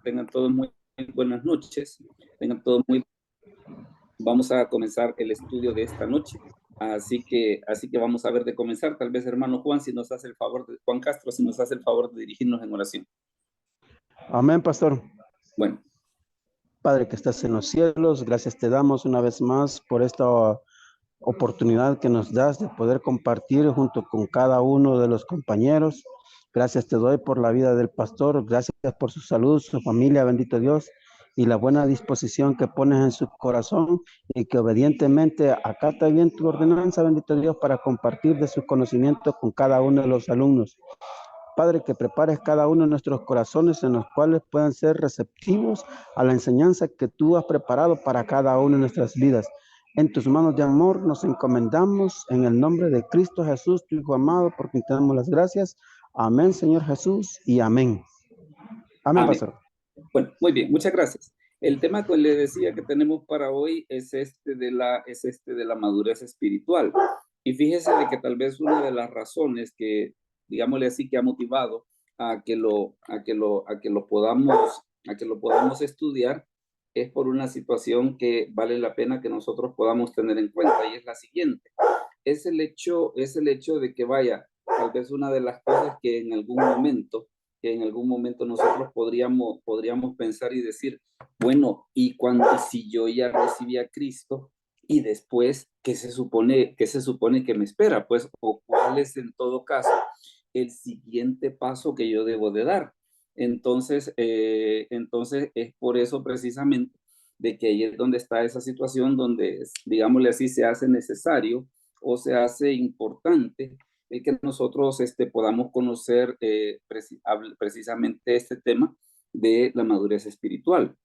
tengan todos muy buenas noches. Tengan todos muy... Vamos a comenzar el estudio de esta noche. Así que vamos a ver de comenzar. Tal vez, hermano Juan, si nos hace el favor, Juan Castro, si nos hace el favor de dirigirnos en oración. Amén, pastor. Bueno. Padre que estás en los cielos, gracias te damos una vez más por esta oportunidad que nos das de poder compartir junto con cada uno de los compañeros. Gracias te doy por la vida del pastor, gracias por su salud, su familia, bendito Dios, y la buena disposición que pones en su corazón y que obedientemente acata bien tu ordenanza, bendito Dios, para compartir de sus conocimientos con cada uno de los alumnos. Padre, que prepares cada uno de nuestros corazones en los cuales puedan ser receptivos a la enseñanza que tú has preparado para cada una de nuestras vidas. En tus manos de amor nos encomendamos en el nombre de Cristo Jesús, tu Hijo amado, por quien te damos las gracias. Amén, Señor Jesús, y amén. Amén, Amén. pastor. Bueno, muy bien, muchas gracias. El tema que le decía que tenemos para hoy es este de la madurez espiritual. Y fíjese de que tal vez una de las razones que, digámosle así, que ha motivado a que lo podamos estudiar es por una situación que vale la pena que nosotros podamos tener en cuenta, y es la siguiente. Es el hecho de que vaya, tal vez una de las cosas que en algún momento nosotros podríamos pensar y decir, bueno, y si yo ya recibí a Cristo y después, ¿qué se supone que me espera? Pues, o cuál es en todo caso el siguiente paso que yo debo de dar. Entonces es por eso precisamente de que ahí es donde está esa situación donde, digámosle así, se hace necesario o se hace importante que nosotros podamos conocer precisamente este tema de la madurez espiritual.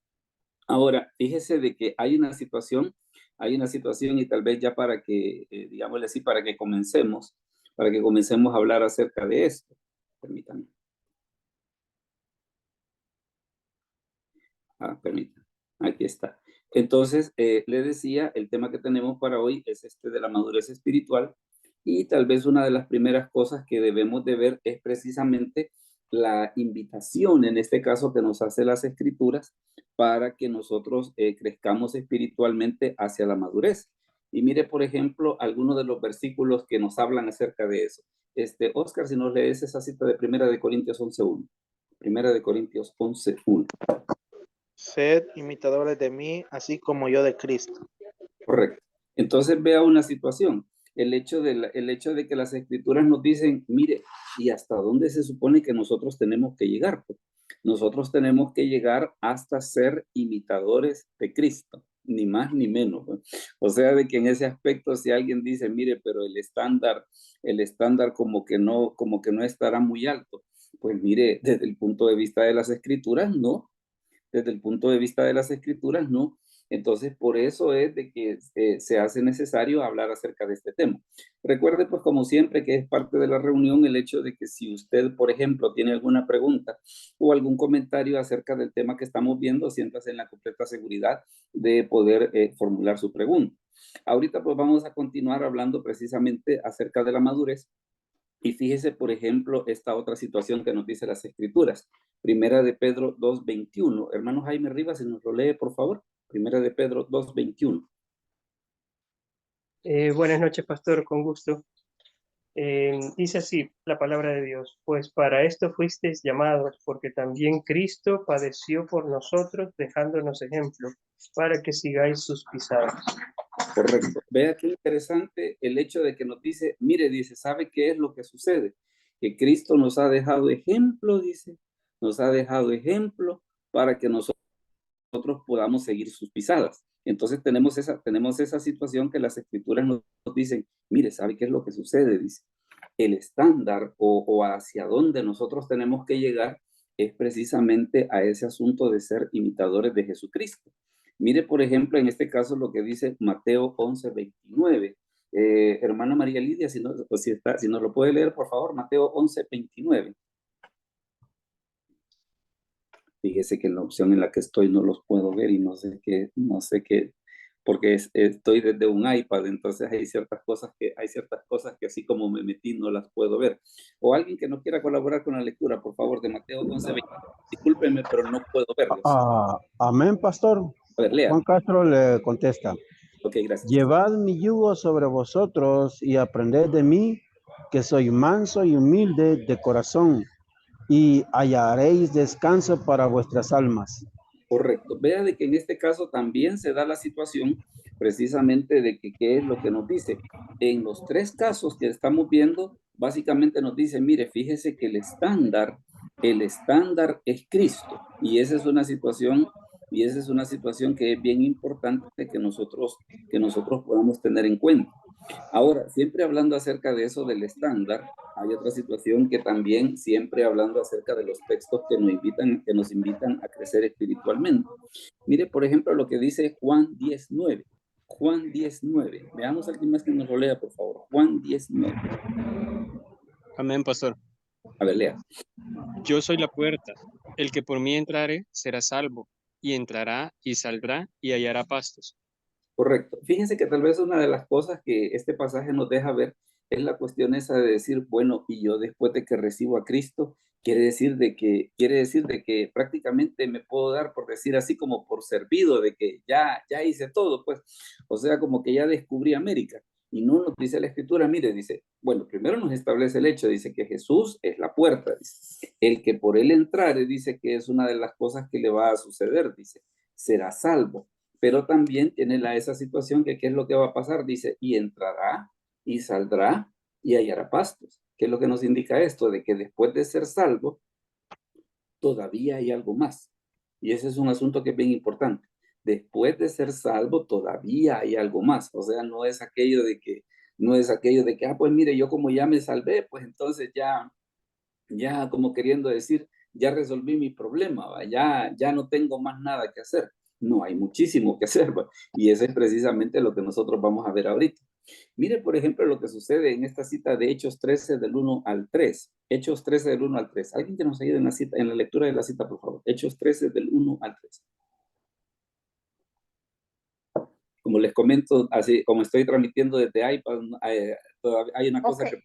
Ahora, fíjese de que hay una situación y tal vez ya para que, digámosle así, para que comencemos a hablar acerca de esto. Permítanme. Permítanme. Aquí está. Entonces, le decía, el tema que tenemos para hoy es de la madurez espiritual, y tal vez una de las primeras cosas que debemos de ver es precisamente la invitación, en este caso, que nos hace las Escrituras para que nosotros crezcamos espiritualmente hacia la madurez. Y mire, por ejemplo, algunos de los versículos que nos hablan acerca de eso. Oscar, si nos lees esa cita de Primera de Corintios 11:1. Primera de Corintios 11:1. Sed imitadores de mí, así como yo de Cristo. Correcto. Entonces vea una situación. El hecho de que las Escrituras nos dicen, mire, ¿y hasta dónde se supone que nosotros tenemos que llegar? Pues nosotros tenemos que llegar hasta ser imitadores de Cristo, ni más ni menos. Pues. O sea, de que en ese aspecto, si alguien dice, mire, pero el estándar como que no estará muy alto, pues mire, desde el punto de vista de las Escrituras, no. Desde el punto de vista de las Escrituras, no. Entonces, por eso es de que se hace necesario hablar acerca de este tema. Recuerde, pues, como siempre, que es parte de la reunión el hecho de que si usted, por ejemplo, tiene alguna pregunta o algún comentario acerca del tema que estamos viendo, siéntase en la completa seguridad de poder formular su pregunta. Ahorita, pues, vamos a continuar hablando precisamente acerca de la madurez. Y fíjese, por ejemplo, esta otra situación que nos dice las Escrituras. Primera de Pedro 2:21. Hermano Jaime Rivas, si nos lo lee, por favor. Primera de Pedro 2:21. Buenas noches, pastor, con gusto. Dice así la palabra de Dios: pues para esto fuisteis llamados, porque también Cristo padeció por nosotros, dejándonos ejemplo, para que sigáis sus pisadas. Correcto. Vea qué interesante el hecho de que nos dice, mire, dice, ¿sabe qué es lo que sucede? Que Cristo nos ha dejado ejemplo, dice, nos ha dejado ejemplo para que nosotros podamos seguir sus pisadas. Entonces tenemos esa situación que las Escrituras nos dicen, mire, ¿sabe qué es lo que sucede? Dice, el estándar o hacia dónde nosotros tenemos que llegar es precisamente a ese asunto de ser imitadores de Jesucristo. Mire, por ejemplo, en este caso lo que dice Mateo 11:29. Hermana María Lidia, si nos lo puede leer, por favor, Mateo 11:29. Fíjese que en la opción en la que estoy no los puedo ver y no sé qué porque estoy desde un iPad, entonces hay ciertas cosas que así como me metí no las puedo ver. O alguien que no quiera colaborar con la lectura, por favor, de Mateo 11:20. Discúlpeme, pero no puedo verlos. Amén, pastor. A ver, lea. Juan Castro le contesta. Ok, gracias. Llevad mi yugo sobre vosotros y aprended de mí, que soy manso y humilde de corazón, y hallaréis descanso para vuestras almas. Correcto. Vea de que en este caso también se da la situación precisamente de que qué es lo que nos dice. En los tres casos que estamos viendo, básicamente nos dice, mire, fíjese que el estándar es Cristo. Y esa es una situación, que es bien importante que nosotros podamos tener en cuenta. Ahora, siempre hablando acerca de eso del estándar, hay otra situación que también, siempre hablando acerca de los textos que nos invitan a crecer espiritualmente. Mire, por ejemplo, lo que dice Juan 10:9. Juan 10:9. Veamos a alguien más que nos lo lea, por favor. Juan 10:9. Amén, pastor. A ver, lea. Yo soy la puerta. El que por mí entrare será salvo, y entrará y saldrá y hallará pastos. Correcto. Fíjense que tal vez una de las cosas que este pasaje nos deja ver es la cuestión esa de decir, bueno, y yo después de que recibo a Cristo, quiere decir de que prácticamente me puedo dar, por decir así, como por servido, de que ya hice todo, pues, o sea, como que ya descubrí América. Y no nos dice la Escritura, mire, dice, bueno, primero nos establece el hecho, dice que Jesús es la puerta, dice, el que por él entrare, dice que es una de las cosas que le va a suceder, dice, será salvo. Pero también tiene esa situación que qué es lo que va a pasar, dice, y entrará y saldrá y hallará pastos. ¿Qué es lo que nos indica esto? De que después de ser salvo, todavía hay algo más. Y ese es un asunto que es bien importante. Después de ser salvo, todavía hay algo más. O sea, no es aquello de que, pues mire, yo como ya me salvé, pues entonces ya como queriendo decir, ya resolví mi problema, ¿va? Ya no tengo más nada que hacer. No, hay muchísimo que hacer, ¿va? Y eso es precisamente lo que nosotros vamos a ver ahorita. Mire, por ejemplo, lo que sucede en esta cita de Hechos 13 del 1 al 3. Hechos 13 del 1 al 3. Alguien que nos ayude en la lectura de la cita, por favor. Hechos 13 del 1 al 3. Como les comento, así como estoy transmitiendo desde iPad, todavía hay una cosa que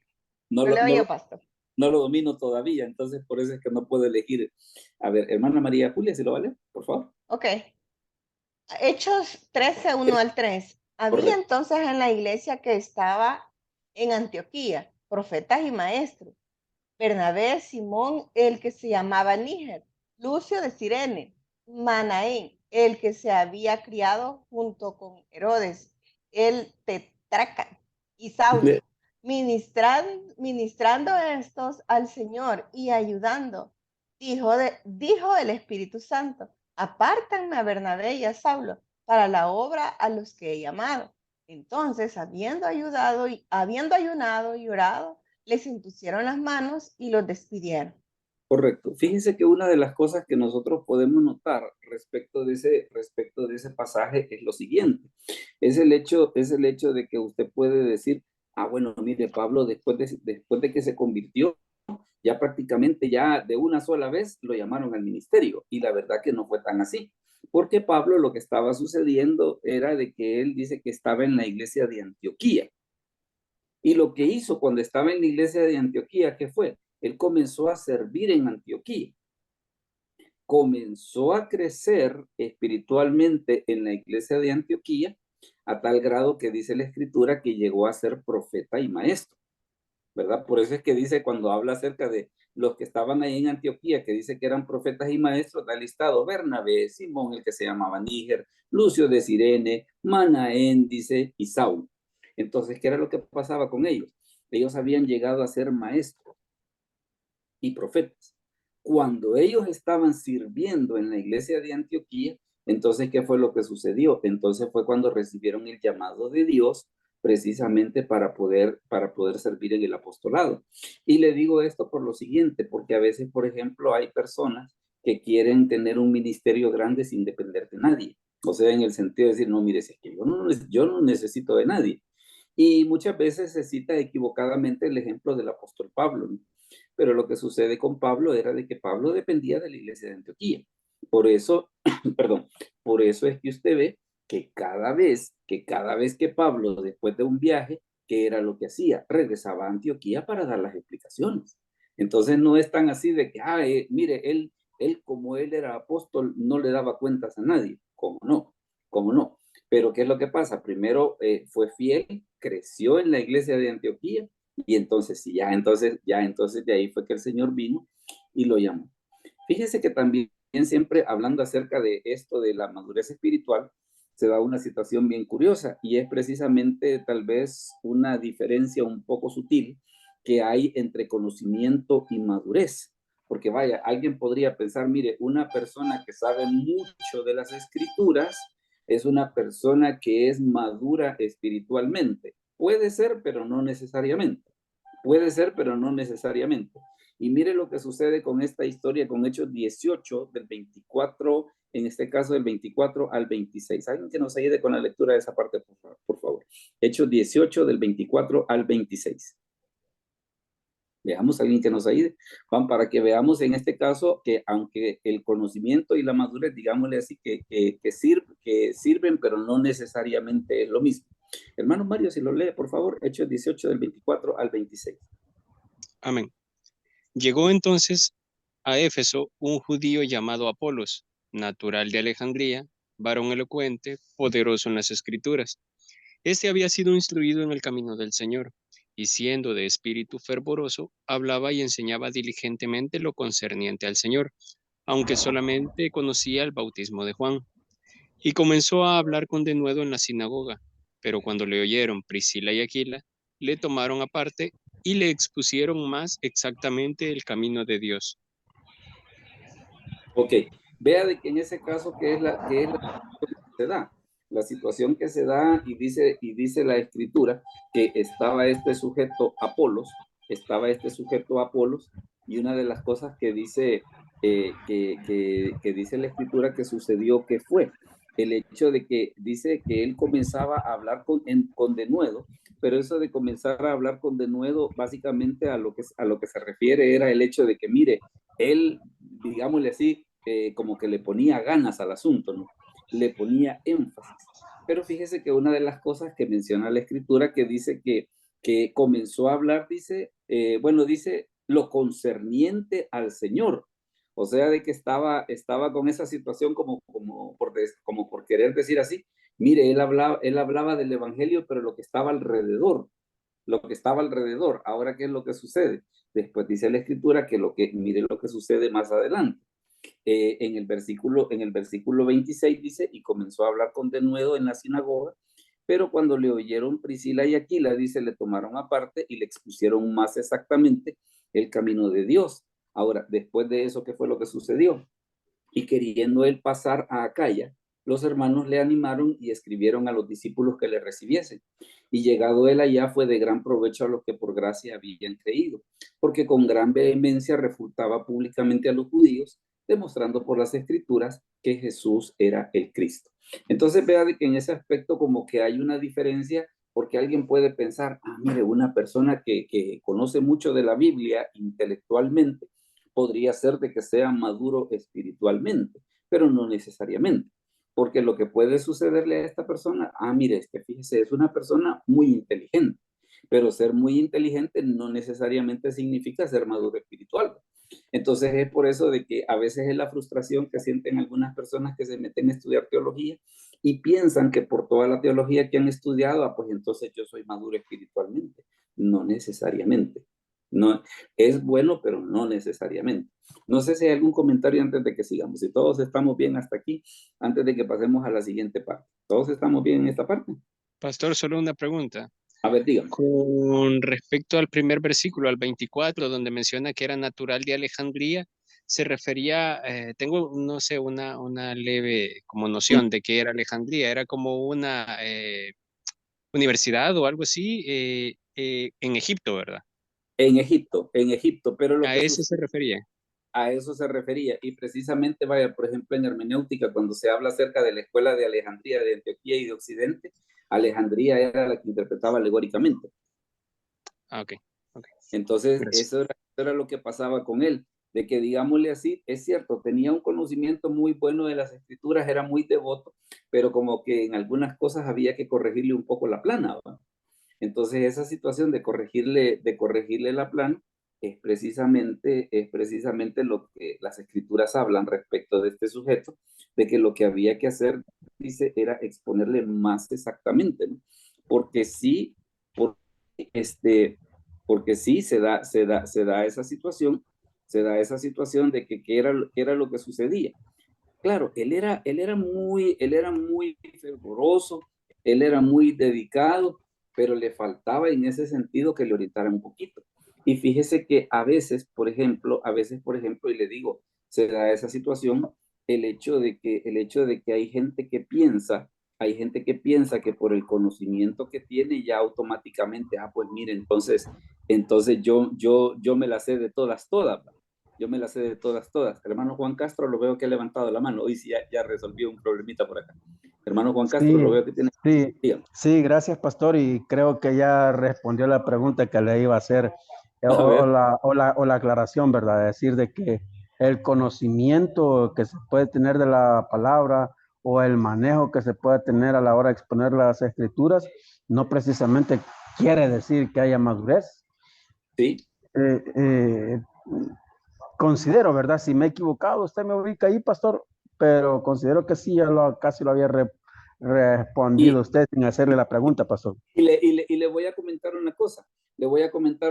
no Yo lo, le no, oigo, pastor. no lo domino todavía, entonces por eso es que no puedo elegir. A ver, hermana María Julia, si lo vale, por favor. Ok. Hechos 13, 1 al 3. Había Correcto. entonces en la iglesia que estaba en Antioquía profetas y maestros. Bernabé, Simón, el que se llamaba Níger, Lucio de Cirene, Manaén, el que se había criado junto con Herodes, el tetraca, y Saulo, ministrando estos al Señor y ayudando. Dijo el Espíritu Santo, apártanme a Bernabé y a Saulo para la obra a los que he llamado. Entonces, habiendo ayunado y orado, les impusieron las manos y los despidieron. Correcto. Fíjense que una de las cosas que nosotros podemos notar respecto de ese pasaje es lo siguiente. Es el hecho de que usted puede decir, bueno, mire, Pablo, después de que se convirtió, ya prácticamente ya de una sola vez lo llamaron al ministerio. Y la verdad que no fue tan así. Porque Pablo lo que estaba sucediendo era de que él dice que estaba en la iglesia de Antioquía. Y lo que hizo cuando estaba en la iglesia de Antioquía, ¿qué fue? Él comenzó a servir en Antioquía. Comenzó a crecer espiritualmente en la iglesia de Antioquía a tal grado que dice la escritura que llegó a ser profeta y maestro, ¿verdad? Por eso es que dice cuando habla acerca de los que estaban ahí en Antioquía, que dice que eran profetas y maestros, da listado Bernabé, Simón, el que se llamaba Níger, Lucio de Cirene, Manaén, dice, y Saulo. Entonces, ¿qué era lo que pasaba con ellos? Ellos habían llegado a ser maestros y profetas. Cuando ellos estaban sirviendo en la iglesia de Antioquía, entonces, ¿qué fue lo que sucedió? Entonces fue cuando recibieron el llamado de Dios precisamente para poder servir en el apostolado. Y le digo esto por lo siguiente, porque a veces, por ejemplo, hay personas que quieren tener un ministerio grande sin depender de nadie. O sea, en el sentido de decir, no, mire, es que yo no necesito de nadie. Y muchas veces se cita equivocadamente el ejemplo del apóstol Pablo, ¿no? Pero lo que sucede con Pablo era de que Pablo dependía de la iglesia de Antioquía. Por eso, perdón, por eso es que usted ve que cada vez que Pablo, después de un viaje, ¿qué era lo que hacía? Regresaba a Antioquía para dar las explicaciones. Entonces no es tan así de que, mire, él como él era apóstol, no le daba cuentas a nadie. ¿Cómo no? ¿Cómo no? Pero ¿qué es lo que pasa? Primero fue fiel, creció en la iglesia de Antioquía, y entonces entonces de ahí fue que el Señor vino y lo llamó. Fíjese que también siempre hablando acerca de esto de la madurez espiritual, se da una situación bien curiosa, y es precisamente tal vez una diferencia un poco sutil que hay entre conocimiento y madurez. Porque vaya, alguien podría pensar, mire, una persona que sabe mucho de las escrituras es una persona que es madura espiritualmente. Puede ser, pero no necesariamente. Puede ser, pero no necesariamente. Y mire lo que sucede con esta historia, con Hechos 18, del 24, en este caso del 24 al 26. Alguien que nos ayude con la lectura de esa parte, por favor. Hechos 18, del 24 al 26. Veamos a alguien que nos ayude. Van para que veamos en este caso que aunque el conocimiento y la madurez, digámosle así, que sirven, pero no necesariamente es lo mismo. Hermano Mario, si lo lee, por favor, Hechos 18 del 24 al 26. Amén. Llegó entonces a Éfeso un judío llamado Apolos, natural de Alejandría, varón elocuente, poderoso en las escrituras. Este había sido instruido en el camino del Señor, y siendo de espíritu fervoroso, hablaba y enseñaba diligentemente lo concerniente al Señor, aunque solamente conocía el bautismo de Juan. Y comenzó a hablar con denuedo en la sinagoga, pero cuando le oyeron Priscila y Aquila, le tomaron aparte y le expusieron más exactamente el camino de Dios. Ok, vea de que en ese caso, ¿qué es la que se da? La situación que se da, y dice la escritura que estaba este sujeto Apolos, y una de las cosas que dice, que dice la escritura que sucedió, que fue el hecho de que dice que él comenzaba a hablar con denuedo, pero eso de comenzar a hablar con denuedo, básicamente a lo que se refiere era el hecho de que, mire, él, digámosle así, como que le ponía ganas al asunto, ¿no? Le ponía énfasis. Pero fíjese que una de las cosas que menciona la escritura, que dice que comenzó a hablar, dice lo concerniente al Señor. O sea, de que estaba con esa situación como por querer decir así. Mire, él hablaba del evangelio, pero lo que estaba alrededor. Ahora, ¿qué es lo que sucede? Después dice la escritura que mire lo que sucede más adelante. En el versículo 26 dice, y comenzó a hablar con denuedo en la sinagoga, pero cuando le oyeron Priscila y Aquila, dice, le tomaron aparte y le expusieron más exactamente el camino de Dios. Ahora, después de eso, ¿qué fue lo que sucedió? Y queriendo él pasar a Acaya, los hermanos le animaron y escribieron a los discípulos que le recibiesen. Y llegado él allá, fue de gran provecho a los que por gracia habían creído, porque con gran vehemencia refutaba públicamente a los judíos, demostrando por las escrituras que Jesús era el Cristo. Entonces vea de que en ese aspecto como que hay una diferencia, porque alguien puede pensar, mire, una persona que conoce mucho de la Biblia intelectualmente, podría ser de que sea maduro espiritualmente, pero no necesariamente. Porque lo que puede sucederle a esta persona, mire, fíjese, es una persona muy inteligente, pero ser muy inteligente no necesariamente significa ser maduro espiritual. Entonces es por eso de que a veces es la frustración que sienten algunas personas que se meten a estudiar teología y piensan que por toda la teología que han estudiado, pues entonces yo soy maduro espiritualmente. No necesariamente. No, es bueno, pero no necesariamente. No sé si hay algún comentario antes de que sigamos. Si todos estamos bien hasta aquí, antes de que pasemos a la siguiente parte. ¿Todos estamos bien en esta parte? Pastor, solo una pregunta. A ver, dígame. Con respecto al primer versículo, al 24, donde menciona que era natural de Alejandría, se refería, tengo, no sé, una leve como noción de que era Alejandría, era como una universidad o algo así en Egipto, ¿verdad? En Egipto, pero lo A que eso se refería. a eso se refería. Y precisamente, vaya, por ejemplo, en hermenéutica, cuando se habla acerca de la escuela de Alejandría, de Antioquía y de Occidente, Alejandría era la que interpretaba alegóricamente. Ok. Entonces, Gracias. eso era lo que pasaba con él. de que, digámosle así, es cierto, tenía un conocimiento muy bueno de las escrituras, era muy devoto, pero como que en algunas cosas había que corregirle un poco la plana, ¿va? Entonces esa situación de corregirle la plana es precisamente lo que las escrituras hablan respecto de este sujeto, de que lo que había que hacer, dice, era exponerle más exactamente, ¿no? Porque sí, por, porque sí se da esa situación, de que qué era lo que sucedía. Claro, él era muy fervoroso, él era muy dedicado, pero le faltaba en ese sentido que le orientara un poquito. Y fíjese que a veces, por ejemplo, y le digo, se da esa situación, el hecho de que hay gente que piensa que por el conocimiento que tiene ya automáticamente, pues mire, entonces yo me la sé de todas, ¿va? Yo me la sé de todas. Hermano Juan Castro, lo veo que ha levantado la mano. Hoy sí ya resolvió un problemita por acá. Hermano Juan Castro, lo Sí, veo que tiene... sí, Dígame. sí, gracias, pastor, y creo que ya respondió la pregunta que le iba a hacer, A ver. o la aclaración, ¿verdad? Es decir, de que el conocimiento que se puede tener de la palabra o el manejo que se puede tener a la hora de exponer las escrituras, no precisamente quiere decir que haya madurez. Sí. Eh, eh, Considero, ¿verdad? Si me he equivocado, usted me ubica ahí, pastor, pero considero que sí, casi lo había respondido Y, usted sin hacerle la pregunta, pastor. y le voy a comentar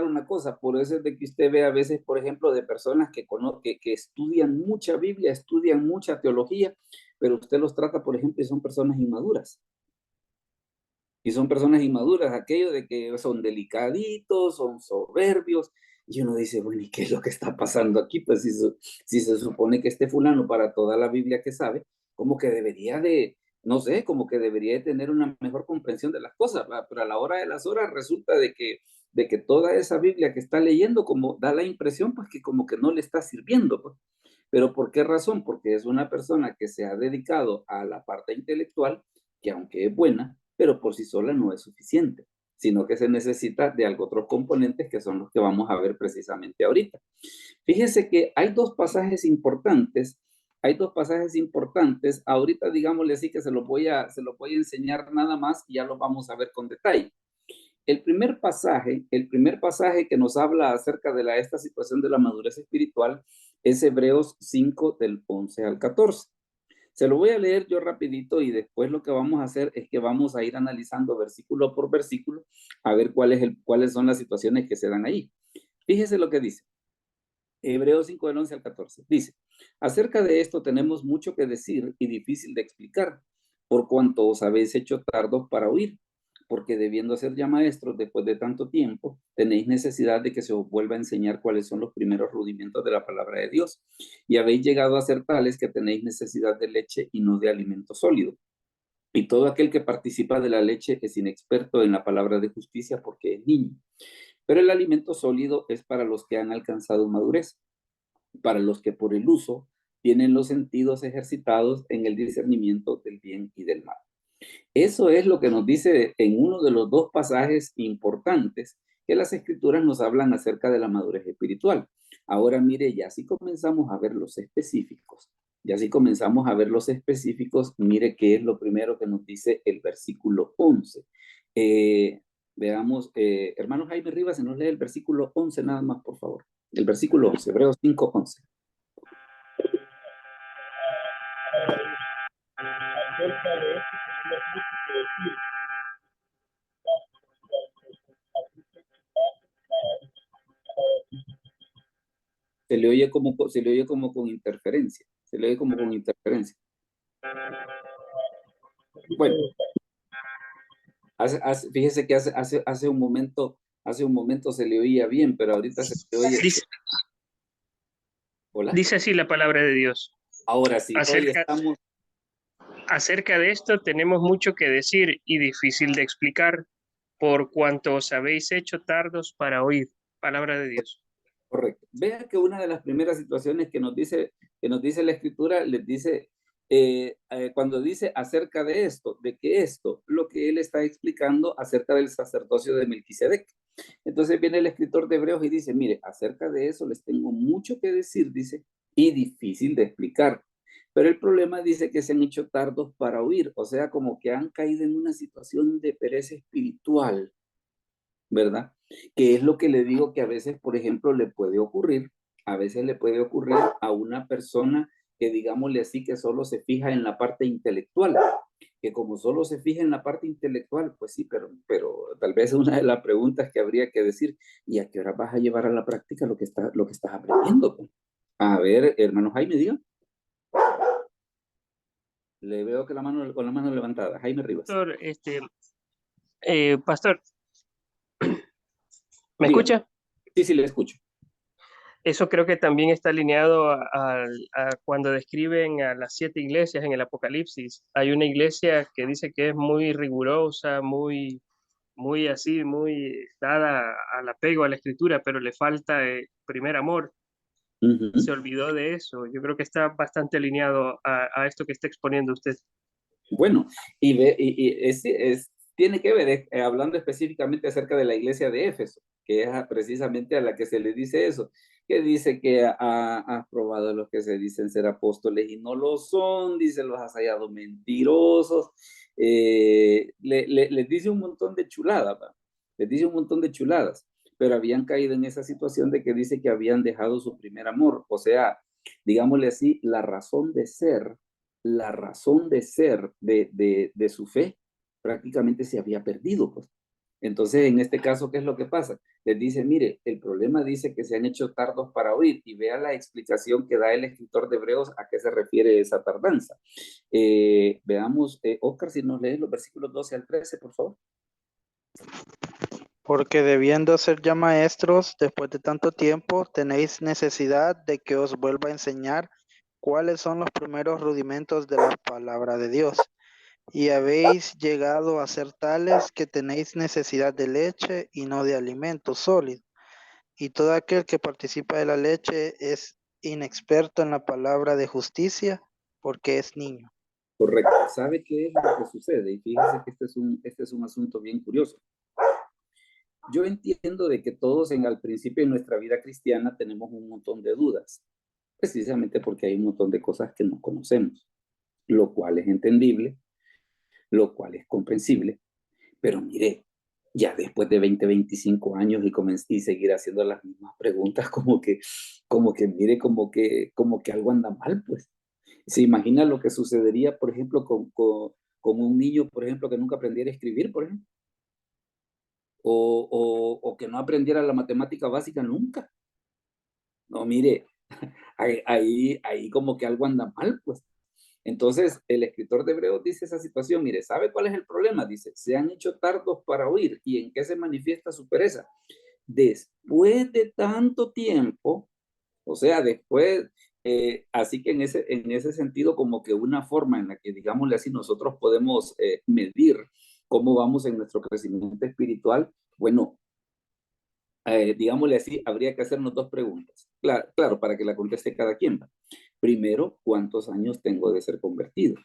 una cosa. Por eso es de que usted ve a veces, por ejemplo, de personas que estudian mucha Biblia, estudian mucha teología, pero usted los trata, por ejemplo, y son personas inmaduras. Y son personas inmaduras, aquello de que son delicaditos, son soberbios, y uno dice, bueno, ¿y qué es lo que está pasando aquí? Pues si se supone que este fulano para toda la Biblia que sabe, como que debería de, no sé, como que debería de tener una mejor comprensión de las cosas, ¿verdad? Pero a la hora de las horas resulta de que toda esa Biblia que está leyendo, como da la impresión, pues que como que no le está sirviendo, pues. ¿Pero por qué razón? Porque es una persona que se ha dedicado a la parte intelectual, que aunque es buena, pero por sí sola no es suficiente, sino que se necesita de algo otros componentes que son los que vamos a ver precisamente ahorita. Fíjese que hay dos pasajes importantes, ahorita digámosle así que se los voy a enseñar nada más y ya los vamos a ver con detalle. El primer pasaje que nos habla acerca de esta situación de la madurez espiritual es Hebreos 5 del 11 al 14. Se lo voy a leer yo rapidito y después lo que vamos a hacer es que vamos a ir analizando versículo por versículo a ver cuáles son las situaciones que se dan ahí. Fíjese lo que dice. Hebreos 5 del 11 al 14. Dice, acerca de esto tenemos mucho que decir y difícil de explicar, por cuanto os habéis hecho tardos para oír, porque debiendo ser ya maestros después de tanto tiempo, tenéis necesidad de que se os vuelva a enseñar cuáles son los primeros rudimentos de la palabra de Dios, y habéis llegado a ser tales que tenéis necesidad de leche y no de alimento sólido. Y todo aquel que participa de la leche es inexperto en la palabra de justicia porque es niño. Pero el alimento sólido es para los que han alcanzado madurez, para los que por el uso tienen los sentidos ejercitados en el discernimiento del bien y del mal. Eso es lo que nos dice en uno de los dos pasajes importantes que las escrituras nos hablan acerca de la madurez espiritual. Ahora mire, ya si comenzamos a ver los específicos, mire qué es lo primero que nos dice el versículo 11. Veamos, hermano Jaime Rivas, se nos lee el versículo 11 nada más, por favor. El versículo 11, Hebreos 5, 11. Se le oye como con interferencia. Bueno, fíjese que hace un momento se le oía bien, pero ahorita se le oye. Hola. Dice así la palabra de Dios. Ahora sí, hoy estamos. Acerca de esto tenemos mucho que decir y difícil de explicar, por cuanto os habéis hecho tardos para oír. Palabra de Dios. Correcto. Vea que una de las primeras situaciones que nos dice la escritura, les dice, cuando dice acerca de esto, lo que él está explicando acerca del sacerdocio de Melquisedec. Entonces viene el escritor de Hebreos y dice, mire, acerca de eso les tengo mucho que decir, dice, y difícil de explicar. Pero el problema dice que se han hecho tardos para oír, o sea, como que han caído en una situación de pereza espiritual, ¿verdad? Que es lo que le digo que a veces, por ejemplo, le puede ocurrir, a veces le puede ocurrir a una persona que, digámosle así, que solo se fija en la parte intelectual, que como solo se fija en la parte intelectual, pues sí, pero tal vez una de las preguntas que habría que decir, ¿y a qué hora vas a llevar a la práctica lo que estás aprendiendo? Pues? A ver, hermano Jaime, diga. Le veo que con la mano levantada. Jaime Rivas. Pastor, pastor, ¿me Dígame. escucha? Sí, le escucho. Eso creo que también está alineado a cuando describen a las 7 iglesias en el Apocalipsis. Hay una iglesia que dice que es muy rigurosa, muy así, muy dada al apego a la escritura, pero le falta primer amor. Se olvidó de eso. Yo creo que está bastante alineado a esto que está exponiendo usted. Bueno, tiene que ver, hablando específicamente acerca de la iglesia de Éfeso, que es precisamente a la que se le dice eso, que dice que ha probado a los que se dicen ser apóstoles y no lo son, dice, los has hallado mentirosos, les dice un montón de chuladas, ¿va? Les dice un montón de chuladas, pero habían caído en esa situación de que dice que habían dejado su primer amor, o sea, digámosle así, la razón de ser de su fe prácticamente se había perdido, pues. Entonces, en este caso, ¿qué es lo que pasa? Les dice, mire, el problema dice que se han hecho tardos para oír, y vea la explicación que da el escritor de Hebreos a qué se refiere esa tardanza. Veamos, Oscar, si nos lees los versículos 12 al 13, por favor. Porque debiendo ser ya maestros, después de tanto tiempo, tenéis necesidad de que os vuelva a enseñar cuáles son los primeros rudimentos de la palabra de Dios. Y habéis llegado a ser tales que tenéis necesidad de leche y no de alimento sólido. Y todo aquel que participa de la leche es inexperto en la palabra de justicia, porque es niño. Correcto. ¿Sabe qué es lo que sucede? Y fíjese que este es un asunto bien curioso. Yo entiendo de que todos al principio de nuestra vida cristiana tenemos un montón de dudas, precisamente porque hay un montón de cosas que no conocemos, lo cual es entendible, lo cual es comprensible, pero mire, ya después de 20, 25 años y seguir haciendo las mismas preguntas, mire, como que algo anda mal, pues. ¿Se imagina lo que sucedería, por ejemplo, con un niño, por ejemplo, que nunca aprendiera a escribir, por ejemplo? O que no aprendiera la matemática básica nunca. No, mire, ahí como que algo anda mal, pues. Entonces, el escritor de Hebreos dice esa situación, mire, ¿sabe cuál es el problema? Dice, se han hecho tardos para oír. ¿Y en qué se manifiesta su pereza? Después de tanto tiempo, o sea, después, así que en ese sentido, como que una forma en la que, digámosle así, nosotros podemos medir cómo vamos en nuestro crecimiento espiritual, bueno, digámosle así, habría que hacernos dos preguntas. Claro, para que la conteste cada quien. Primero, ¿cuántos años tengo de ser convertido?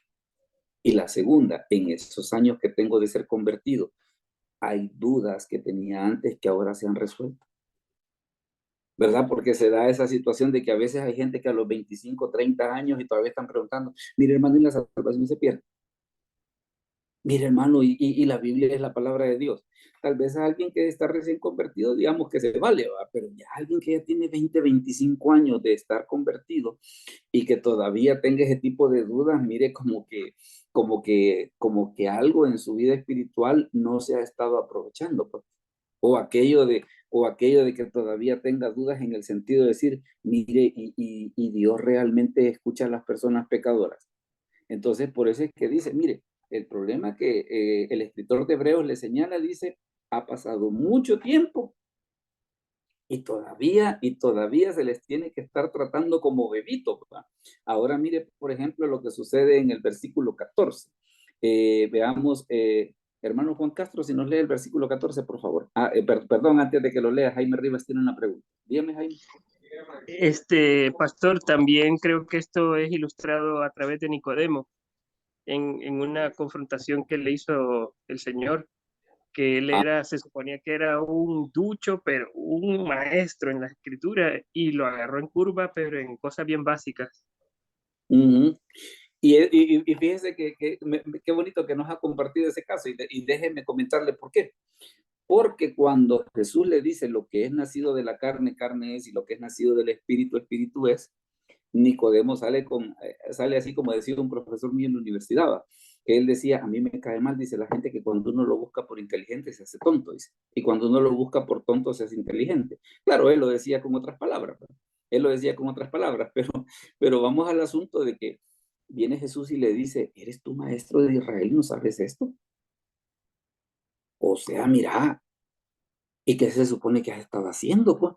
Y la segunda, en esos años que tengo de ser convertido, ¿hay dudas que tenía antes que ahora se han resuelto? ¿Verdad? Porque se da esa situación de que a veces hay gente que a los 25, 30 años y todavía están preguntando, mire hermano, ¿y la salvación se pierde? Mire, hermano, y la Biblia es la palabra de Dios. Tal vez a alguien que está recién convertido, digamos que se vale, ¿va? Pero ya alguien que ya tiene 20, 25 años de estar convertido y que todavía tenga ese tipo de dudas, mire, como que algo en su vida espiritual no se ha estado aprovechando, pues. O aquello de que todavía tenga dudas en el sentido de decir, mire, y Dios realmente escucha a las personas pecadoras. Entonces, por eso es que dice, mire, el problema que el escritor de Hebreos le señala, dice, ha pasado mucho tiempo y todavía se les tiene que estar tratando como bebitos, ¿verdad? Ahora mire, por ejemplo, lo que sucede en el versículo 14. Veamos, hermano Juan Castro, si nos lee el versículo 14, por favor. Perdón, antes de que lo lea, Jaime Rivas tiene una pregunta. Dígame, Jaime. Pastor, también creo que esto es ilustrado a través de Nicodemo, en una confrontación que le hizo el Señor. que él era, se suponía que era un ducho, pero un maestro en la escritura, y lo agarró en curva, pero en cosas bien básicas. Ujú. Y fíjese qué bonito que nos ha compartido ese caso, y déjeme comentarle por qué. Porque cuando Jesús le dice lo que es nacido de la carne, carne es, y lo que es nacido del espíritu, espíritu es, Nicodemo sale así como decía un profesor mío en la universidad, ¿va? Que él decía, a mí me cae mal, dice la gente, que cuando uno lo busca por inteligente se hace tonto, dice, y cuando uno lo busca por tonto se hace inteligente. Claro, él lo decía con otras palabras, ¿va? Él lo decía con otras palabras, pero vamos al asunto de que viene Jesús y le dice, ¿eres tú maestro de Israel? ¿No sabes esto? O sea, mira, ¿y qué se supone que has estado haciendo, pues?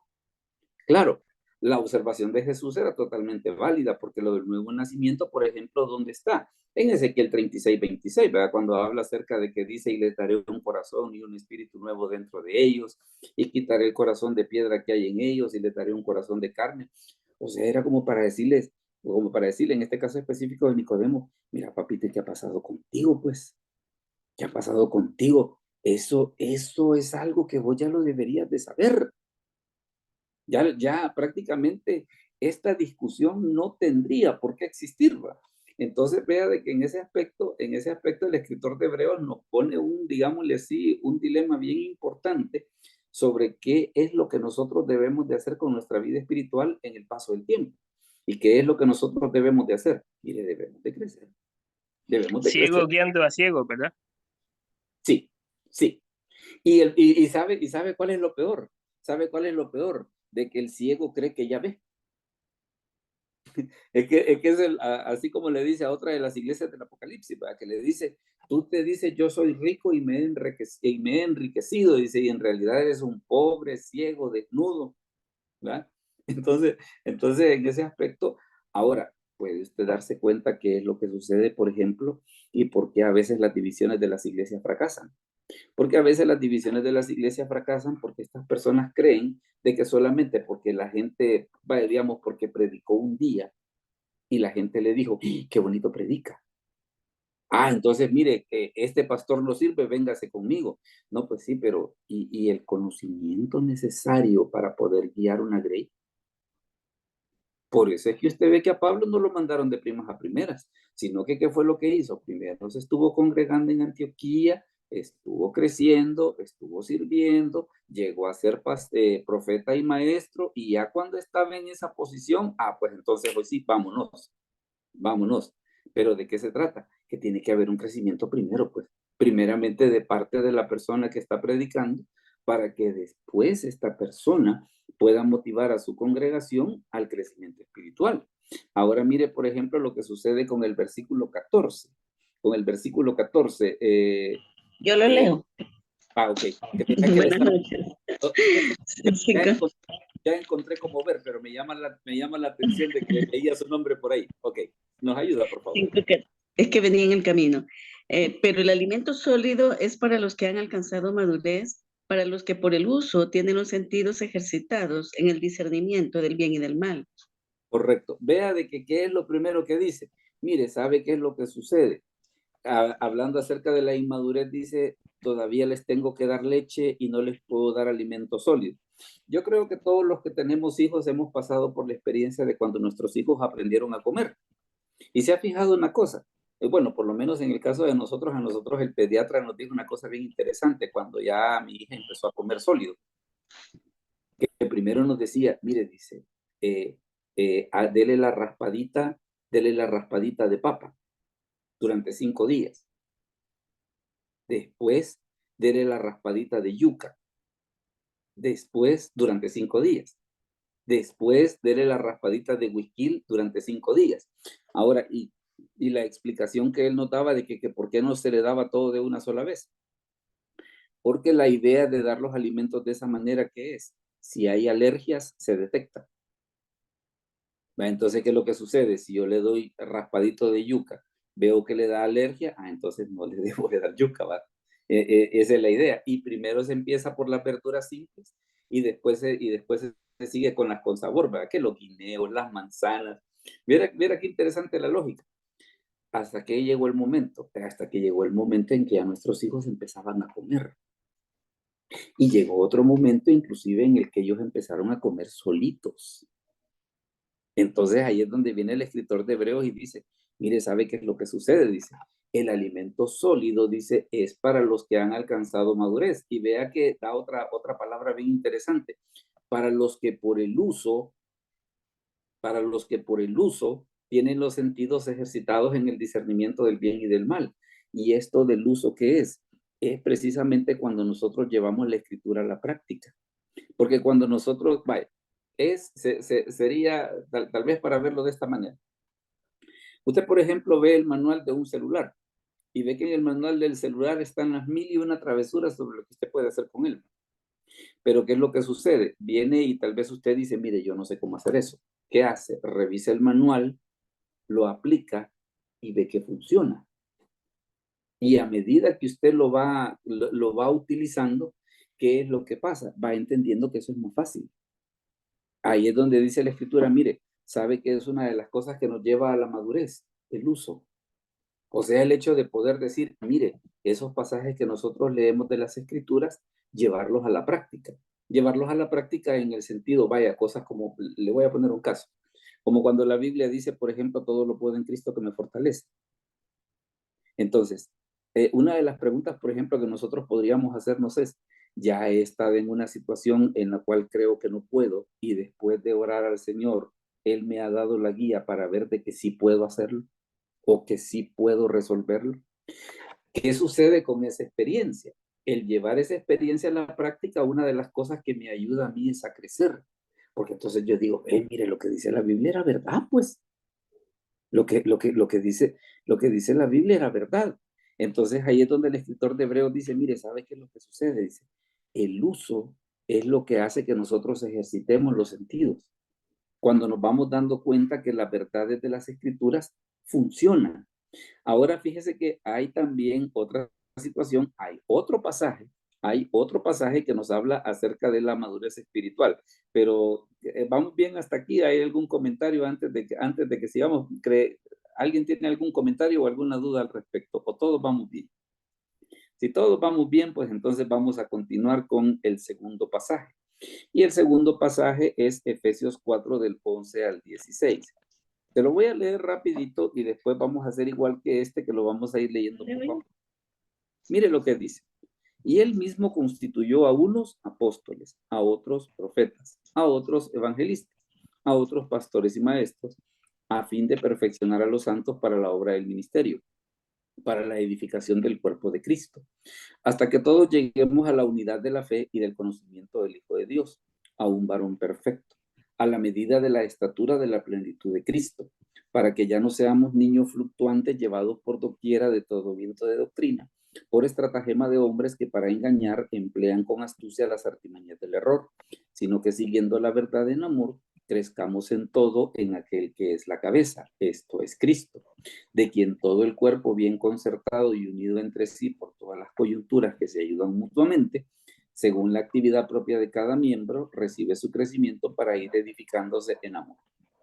Claro, la observación de Jesús era totalmente válida, porque lo del nuevo nacimiento, por ejemplo, ¿dónde está? En Ezequiel 36:26, ¿verdad? Cuando habla acerca de que dice, y les daré un corazón y un espíritu nuevo dentro de ellos, y quitaré el corazón de piedra que hay en ellos, y les daré un corazón de carne. O sea, era como para decirles, como para decirle, en este caso específico de Nicodemo, mira, papito, ¿qué ha pasado contigo, pues? ¿Qué ha pasado contigo? Eso es algo que vos ya lo deberías de saber. Ya prácticamente esta discusión no tendría por qué existir, ¿va? Entonces vea de que en ese aspecto el escritor de Hebreos nos pone digámosle así, un dilema bien importante sobre qué es lo que nosotros debemos de hacer con nuestra vida espiritual en el paso del tiempo. ¿Y qué es lo que nosotros debemos de hacer? Mire, debemos de crecer. Debemos de crecer. Ciego guiando a ciego, ¿verdad? Sí, sí. ¿Y sabe cuál es lo peor? ¿Sabe cuál es lo peor? De que el ciego cree que ya ve. Es que así como le dice a otra de las iglesias del Apocalipsis, ¿verdad? Que le dice, tú te dices, yo soy rico y me he enriquecido, dice, y en realidad eres un pobre, ciego, desnudo, ¿verdad? Entonces, en ese aspecto, ahora, puede usted darse cuenta qué es lo que sucede, por ejemplo, y por qué a veces las divisiones de las iglesias fracasan. Porque a veces las divisiones de las iglesias fracasan porque estas personas creen de que solamente porque la gente, digamos, porque predicó un día y la gente le dijo, ¡ah, qué bonito predica! Ah, entonces mire, este pastor no sirve, véngase conmigo. No, pues sí, pero ¿y el conocimiento necesario para poder guiar una grey? Por eso es que usted ve que a Pablo no lo mandaron de primas a primeras, sino que ¿qué fue lo que hizo? Primero se estuvo congregando en Antioquía, estuvo creciendo, estuvo sirviendo, llegó a ser profeta y maestro, y ya cuando estaba en esa posición, pues entonces, pues sí, vámonos. Pero ¿de qué se trata? Que tiene que haber un crecimiento primero, pues, primeramente de parte de la persona que está predicando, para que después esta persona pueda motivar a su congregación al crecimiento espiritual. Ahora mire, por ejemplo, lo que sucede con el versículo 14. Con el versículo 14. Yo lo leo. Ok. Buenas noches. Ya encontré cómo ver, pero me llama la atención de que leía su nombre por ahí. Ok, nos ayuda, por favor. Es que venía en el camino. Pero el alimento sólido es para los que han alcanzado madurez, para los que por el uso tienen los sentidos ejercitados en el discernimiento del bien y del mal. Correcto. Vea de que qué es lo primero que dice. Mire, ¿sabe qué es lo que sucede? Hablando acerca de la inmadurez, dice, todavía les tengo que dar leche y no les puedo dar alimento sólido. Yo creo que todos los que tenemos hijos hemos pasado por la experiencia de cuando nuestros hijos aprendieron a comer. Y se ha fijado una cosa, bueno, por lo menos en el caso de nosotros, a nosotros el pediatra nos dijo una cosa bien interesante cuando ya mi hija empezó a comer sólido. Que primero nos decía, mire, dice, dele la raspadita de papa durante 5 días. Después, dele la raspadita de yuca. Después, durante 5 días. Después, dele la raspadita de whisky durante 5 días. Ahora, y la explicación que él nos daba de que por qué no se le daba todo de una sola vez. Porque la idea de dar los alimentos de esa manera, ¿qué es? Si hay alergias, se detecta. Entonces, ¿qué es lo que sucede? Si yo le doy raspadito de yuca, veo que le da alergia, entonces no le debo de dar yuca, ¿va? Esa es la idea. Y primero se empieza por las verduras simples y después se sigue con las con sabor, ¿verdad? Que los guineos, las manzanas. Mira qué interesante la lógica. Hasta que llegó el momento en que ya nuestros hijos empezaban a comer. Y llegó otro momento inclusive en el que ellos empezaron a comer solitos. Entonces ahí es donde viene el escritor de Hebreos y dice, mire, ¿sabe qué es lo que sucede? Dice, el alimento sólido, dice, es para los que han alcanzado madurez. Y vea que da otra palabra bien interesante. Para los que por el uso tienen los sentidos ejercitados en el discernimiento del bien y del mal. Y esto del uso, ¿qué es? Es precisamente cuando nosotros llevamos la escritura a la práctica. Porque cuando nosotros, vaya, sería tal vez para verlo de esta manera. Usted, por ejemplo, ve el manual de un celular y ve que en el manual del celular están las 1001 travesuras sobre lo que usted puede hacer con él. Pero ¿qué es lo que sucede? Viene y tal vez usted dice, mire, yo no sé cómo hacer eso. ¿Qué hace? Revisa el manual, lo aplica y ve que funciona. Y a medida que usted lo va utilizando, ¿qué es lo que pasa? Va entendiendo que eso es más fácil. Ahí es donde dice la escritura, mire, sabe que es una de las cosas que nos lleva a la madurez, el uso. O sea, el hecho de poder decir, mire, esos pasajes que nosotros leemos de las escrituras, llevarlos a la práctica. Llevarlos a la práctica en el sentido, vaya, cosas como, le voy a poner un caso, como cuando la Biblia dice, por ejemplo, todo lo puedo en Cristo que me fortalece. Entonces, una de las preguntas, por ejemplo, que nosotros podríamos hacernos es, ya he estado en una situación en la cual creo que no puedo y después de orar al Señor, Él me ha dado la guía para ver de que sí puedo hacerlo o que sí puedo resolverlo. ¿Qué sucede con esa experiencia? El llevar esa experiencia a la práctica, una de las cosas que me ayuda a mí es a crecer. Porque entonces yo digo, mire, lo que dice la Biblia era verdad, pues. Lo que dice la Biblia era verdad. Entonces ahí es donde el escritor de Hebreos dice, mire, ¿sabe qué es lo que sucede? Dice, el uso es lo que hace que nosotros ejercitemos los sentidos. Cuando nos vamos dando cuenta que las verdades de las escrituras funcionan. Ahora fíjese que hay también otra situación, hay otro pasaje que nos habla acerca de la madurez espiritual, pero vamos bien hasta aquí. ¿Hay algún comentario antes de que sigamos? ¿Alguien tiene algún comentario o alguna duda al respecto? ¿O todos vamos bien? Si todos vamos bien, pues entonces vamos a continuar con el segundo pasaje. Y el segundo pasaje es Efesios 4 del 11 al 16. Te lo voy a leer rapidito y después vamos a hacer igual que que lo vamos a ir leyendo poco a poco. Mire lo que dice. Y él mismo constituyó a unos apóstoles, a otros profetas, a otros evangelistas, a otros pastores y maestros, a fin de perfeccionar a los santos para la obra del ministerio, para la edificación del cuerpo de Cristo, hasta que todos lleguemos a la unidad de la fe y del conocimiento del Hijo de Dios, a un varón perfecto, a la medida de la estatura de la plenitud de Cristo, para que ya no seamos niños fluctuantes llevados por doquiera de todo viento de doctrina, por estratagema de hombres que para engañar emplean con astucia las artimañas del error, sino que siguiendo la verdad en amor, crezcamos en todo en aquel que es la cabeza, esto es Cristo, de quien todo el cuerpo bien concertado y unido entre sí por todas las coyunturas que se ayudan mutuamente, según la actividad propia de cada miembro, recibe su crecimiento para ir edificándose en amor.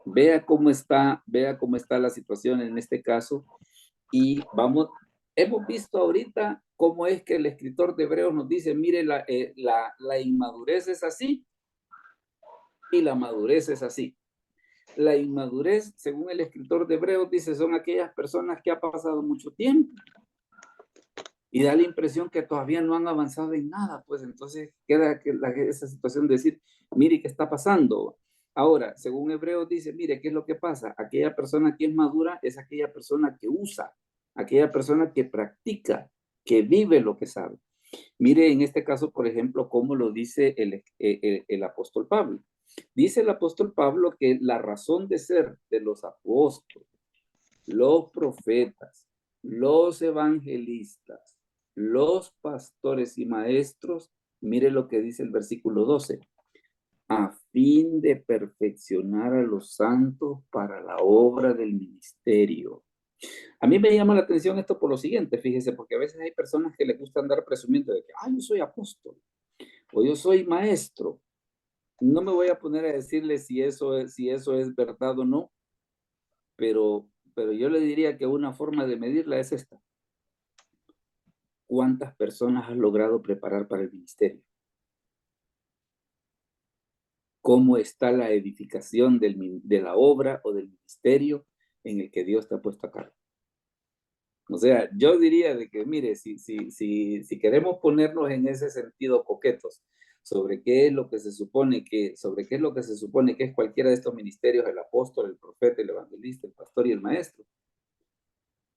Vea cómo está la situación en este caso y hemos visto ahorita cómo es que el escritor de Hebreos nos dice, mire, la inmadurez es así y la madurez es así. La inmadurez, según el escritor de Hebreos, dice, son aquellas personas que ha pasado mucho tiempo y da la impresión que todavía no han avanzado en nada, pues entonces queda esa situación de decir, mire, ¿qué está pasando? Ahora, según Hebreos dice, mire, ¿qué es lo que pasa? Aquella persona que es madura es aquella persona que usa, aquella persona que practica, que vive lo que sabe. Mire, en este caso, por ejemplo, cómo lo dice el apóstol Pablo. Dice el apóstol Pablo que la razón de ser de los apóstoles, los profetas, los evangelistas, los pastores y maestros, mire lo que dice el versículo 12, a fin de perfeccionar a los santos para la obra del ministerio. A mí me llama la atención esto por lo siguiente, fíjese, porque a veces hay personas que les gusta andar presumiendo de que, yo soy apóstol, o yo soy maestro. No me voy a poner a decirle si eso es verdad o no, pero yo le diría que una forma de medirla es esta. ¿Cuántas personas has logrado preparar para el ministerio? cómo está la edificación de la obra o del ministerio en el que Dios te ha puesto a cargo. O sea, yo diría de que, mire, si queremos ponernos en ese sentido coquetos sobre qué es lo que se supone que, es cualquiera de estos ministerios, el apóstol, el profeta, el evangelista, el pastor y el maestro,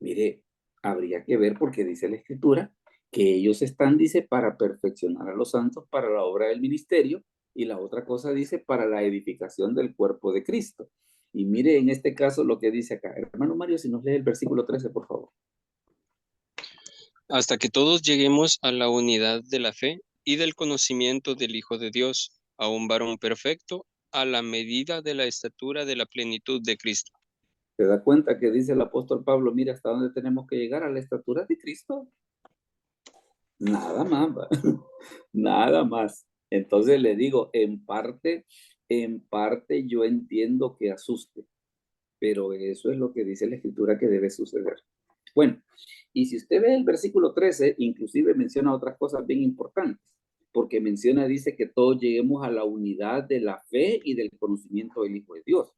mire, habría que ver porque dice la Escritura que ellos están, dice, para perfeccionar a los santos para la obra del ministerio, y la otra cosa dice para la edificación del cuerpo de Cristo. Y mire en este caso lo que dice acá. Hermano Mario, si nos lee el versículo 13, por favor. Hasta que todos lleguemos a la unidad de la fe y del conocimiento del Hijo de Dios, a un varón perfecto, a la medida de la estatura de la plenitud de Cristo. ¿Se da cuenta que dice el apóstol Pablo, mira hasta dónde tenemos que llegar? A la estatura de Cristo. Nada más, ¿va? Nada más. Entonces le digo, en parte yo entiendo que asuste, pero eso es lo que dice la Escritura que debe suceder. Bueno, y si usted ve el versículo 13, inclusive menciona otras cosas bien importantes, porque menciona, dice que todos lleguemos a la unidad de la fe y del conocimiento del Hijo de Dios.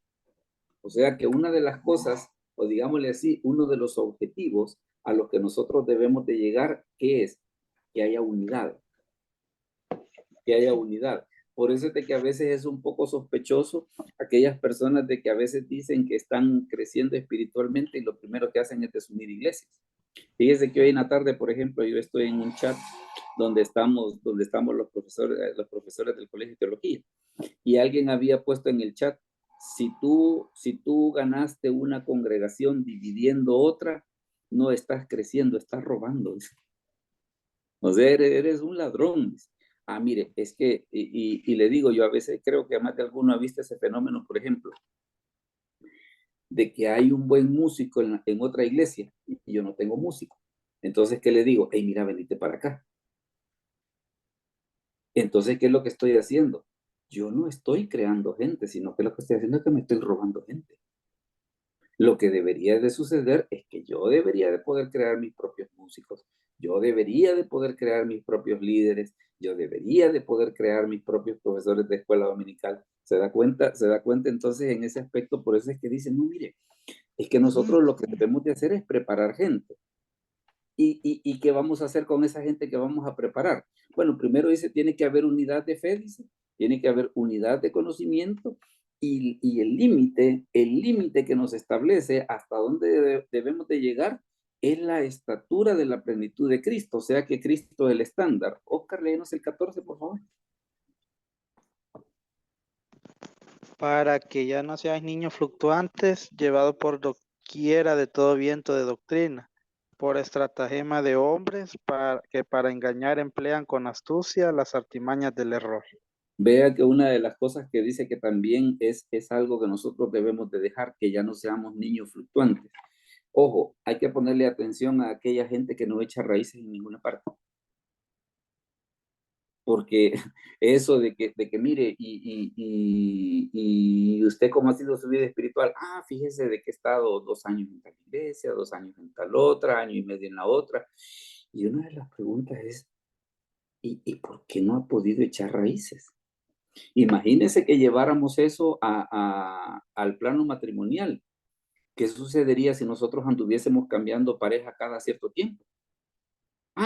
O sea que una de las cosas, o digámosle así, uno de los objetivos a los que nosotros debemos de llegar, ¿qué es? Que haya unidad. Que haya unidad. Por eso es de que a veces es un poco sospechoso aquellas personas de que a veces dicen que están creciendo espiritualmente y lo primero que hacen es desunir iglesias. Fíjese que hoy en la tarde, por ejemplo, yo estoy en un chat donde estamos los profesores del Colegio de Teología, y alguien había puesto en el chat, si tú ganaste una congregación dividiendo otra, no estás creciendo, estás robando. O sea, eres un ladrón. Ah, mire, es que, y le digo, yo a veces creo que a más de alguno ha visto ese fenómeno, por ejemplo, de que hay un buen músico en otra iglesia y yo no tengo músico. Entonces, ¿qué le digo? Hey, mira, venite para acá. Entonces, ¿qué es lo que estoy haciendo? Yo no estoy creando gente, sino que lo que estoy haciendo es que me estoy robando gente. Lo que debería de suceder es que yo debería de poder crear mis propios músicos, yo debería de poder crear mis propios líderes, yo debería de poder crear mis propios profesores de escuela dominical. ¿Se da cuenta? ¿Se da cuenta entonces en ese aspecto? Por eso es que dicen, no, mire, es que nosotros lo que debemos de hacer es preparar gente. ¿Y qué vamos a hacer con esa gente que vamos a preparar? Bueno, primero dice, tiene que haber unidad de fe, dice, tiene que haber unidad de conocimiento, y el límite que nos establece hasta dónde debemos de llegar es la estatura de la plenitud de Cristo, o sea que Cristo es el estándar. Oscar, léenos el 14, por favor. Para que ya no seáis niños fluctuantes, llevados por doquiera de todo viento de doctrina, por estratagema de hombres que para engañar emplean con astucia las artimañas del error. Vea que una de las cosas que dice que también es algo que nosotros debemos de dejar, que ya no seamos niños fluctuantes. Ojo, hay que ponerle atención a aquella gente que no echa raíces en ninguna parte. Porque eso de que mire, y usted cómo ha sido su vida espiritual, fíjese de que he estado 2 años en tal iglesia, 2 años en tal otra, año y medio en la otra. Y una de las preguntas es, ¿y por qué no ha podido echar raíces? Imagínense que lleváramos eso al plano matrimonial. ¿Qué sucedería si nosotros anduviésemos cambiando pareja cada cierto tiempo?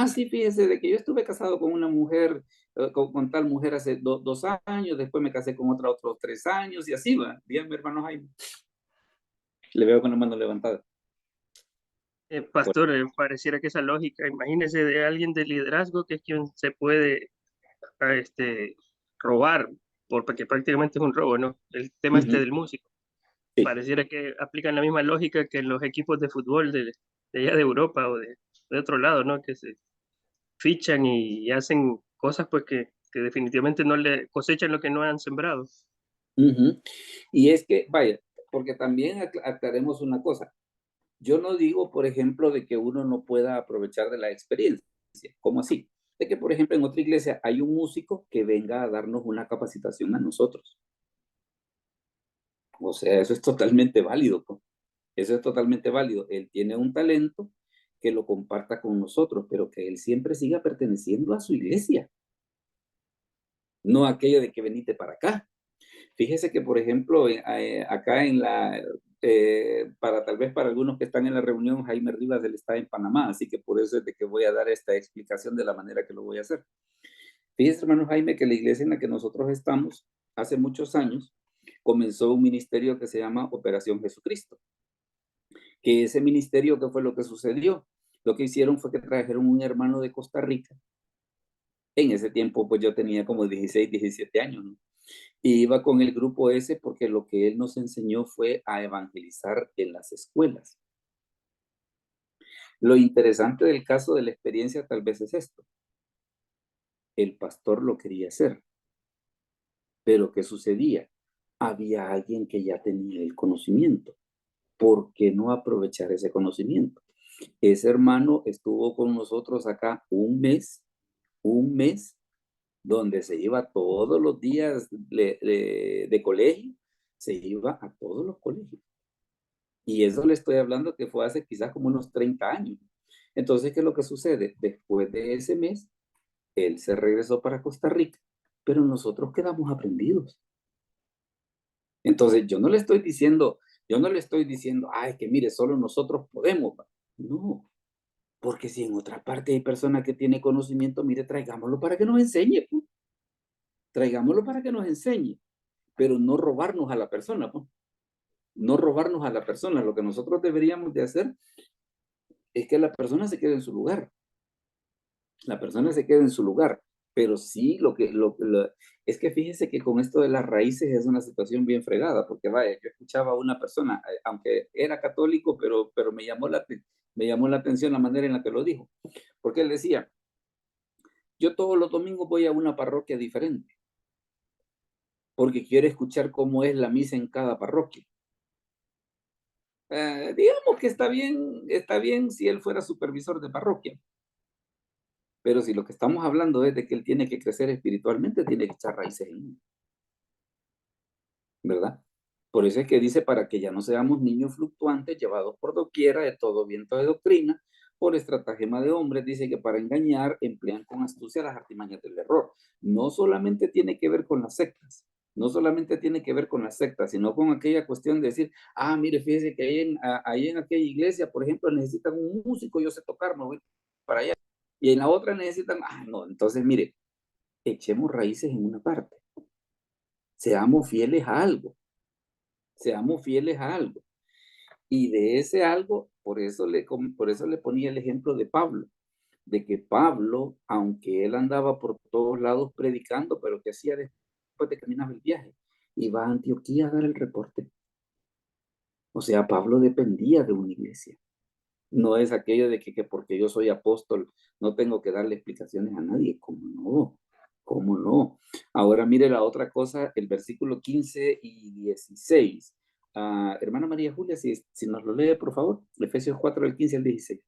Sí, fíjese de que yo estuve casado con una mujer, con tal mujer hace 2 años, después me casé con otra otros 3 años, y así va. Dígame, hermano Jaime. Le veo con la mano levantada. Pastor, pareciera que esa lógica, imagínese de alguien de liderazgo que es quien se puede robar, porque prácticamente es un robo, ¿no? El tema del músico. Sí. Pareciera que aplican la misma lógica que en los equipos de fútbol de allá de Europa o de otro lado, ¿no? Que se fichan y hacen cosas pues que definitivamente no le cosechan lo que no han sembrado. Y es que, vaya, porque también aclaremos una cosa. Yo no digo, por ejemplo, de que uno no pueda aprovechar de la experiencia. ¿Cómo así? De que, por ejemplo, en otra iglesia hay un músico que venga a darnos una capacitación a nosotros. O sea, eso es totalmente válido. Eso es totalmente válido. Él tiene un talento, que lo comparta con nosotros, pero que él siempre siga perteneciendo a su iglesia. No aquello de que venite para acá. Fíjese que, por ejemplo, acá en la, tal vez para algunos que están en la reunión, Jaime Rivas, él está en Panamá, así que por eso es de que voy a dar esta explicación de la manera que lo voy a hacer. Fíjese, hermano Jaime, que la iglesia en la que nosotros estamos, hace muchos años, comenzó un ministerio que se llama Operación Jesucristo. Que ese ministerio, ¿qué fue lo que sucedió? Lo que hicieron fue que trajeron un hermano de Costa Rica. En ese tiempo, pues yo tenía como 16, 17 años, ¿no? Y iba con el grupo ese porque lo que él nos enseñó fue a evangelizar en las escuelas. Lo interesante del caso de la experiencia tal vez es esto. El pastor lo quería hacer. Pero ¿qué sucedía? Había alguien que ya tenía el conocimiento. ¿Por qué no aprovechar ese conocimiento? Ese hermano estuvo con nosotros acá un mes, donde se iba todos los días de colegio, se iba a todos los colegios. Y eso le estoy hablando que fue hace quizás como unos 30 años. Entonces, ¿qué es lo que sucede? Después de ese mes, él se regresó para Costa Rica, pero nosotros quedamos aprendidos. Entonces, yo no le estoy diciendo, ay, que mire, solo nosotros podemos. No, porque si en otra parte hay personas que tienen conocimiento, mire, traigámoslo para que nos enseñe, pues. Traigámoslo para que nos enseñe, pero no robarnos a la persona, pues. No robarnos a la persona. Lo que nosotros deberíamos de hacer es que la persona se quede en su lugar. La persona se quede en su lugar. Pero sí, es que fíjese que con esto de las raíces es una situación bien fregada, porque vaya, yo escuchaba a una persona, aunque era católico, pero me llamó la atención la manera en la que lo dijo. Porque él decía, yo todos los domingos voy a una parroquia diferente, porque quiero escuchar cómo es la misa en cada parroquia. Digamos que está bien si él fuera supervisor de parroquia. Pero si lo que estamos hablando es de que él tiene que crecer espiritualmente, tiene que echar raíces en él. ¿Verdad? Por eso es que dice, para que ya no seamos niños fluctuantes, llevados por doquiera de todo viento de doctrina, por estratagema de hombres, dice que para engañar emplean con astucia las artimañas del error. No solamente tiene que ver con las sectas, sino con aquella cuestión de decir, mire, fíjese que ahí en aquella iglesia, por ejemplo, necesitan un músico, yo sé tocar, me voy para allá. Y en la otra necesitan, no, entonces mire, echemos raíces en una parte. Seamos fieles a algo. Y de ese algo, por eso le ponía el ejemplo de Pablo, de que Pablo, aunque él andaba por todos lados predicando, pero ¿qué hacía después de que terminaba el viaje? Iba a Antioquía a dar el reporte. O sea, Pablo dependía de una iglesia. No es aquello de que porque yo soy apóstol no tengo que darle explicaciones a nadie. ¿Cómo no? Ahora mire la otra cosa, el versículo 15 y 16. Hermana María Julia, si nos lo lee, por favor. Efesios 4, del 15 al 16.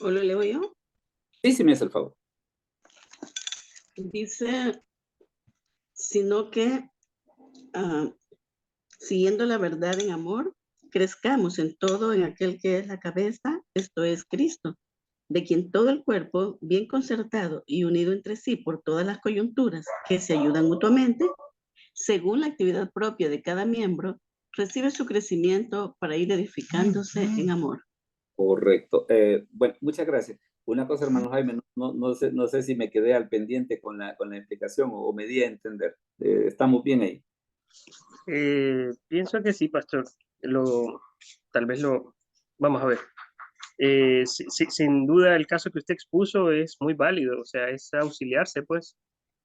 ¿O lo leo yo? Sí, me hace el favor. Dice, sino que siguiendo la verdad en amor, crezcamos en todo en aquel que es la cabeza, esto es Cristo, de quien todo el cuerpo, bien concertado y unido entre sí por todas las coyunturas que se ayudan mutuamente, según la actividad propia de cada miembro, recibe su crecimiento para ir edificándose en amor. Correcto. Bueno, muchas gracias. Una cosa, hermano Jaime, no sé si me quedé al pendiente con la explicación o me di a entender. ¿Estamos bien ahí? Pienso que sí, pastor. Vamos a ver. Sin duda el caso que usted expuso es muy válido, o sea, es auxiliarse, pues,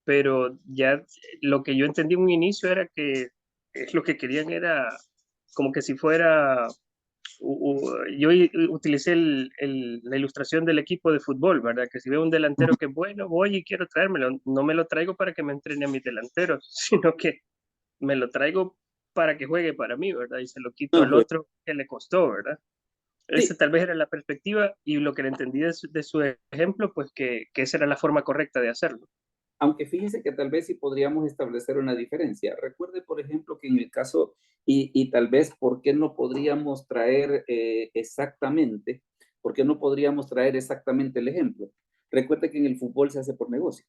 pero ya lo que yo entendí en un inicio era que lo que querían era como que si fuera, yo utilicé la ilustración del equipo de fútbol, ¿verdad? Que si veo un delantero que es bueno, voy y quiero traérmelo, no me lo traigo para que me entrene a mis delanteros, sino que me lo traigo para que juegue para mí, ¿verdad? Y se lo quito al otro que le costó, ¿verdad? Esa tal vez era la perspectiva y lo que le entendí de su ejemplo, pues que esa era la forma correcta de hacerlo. Aunque fíjese que tal vez sí podríamos establecer una diferencia. Recuerde, por ejemplo, que en el caso, y tal vez, ¿por qué no podríamos traer exactamente el ejemplo? Recuerda que en el fútbol se hace por negocio.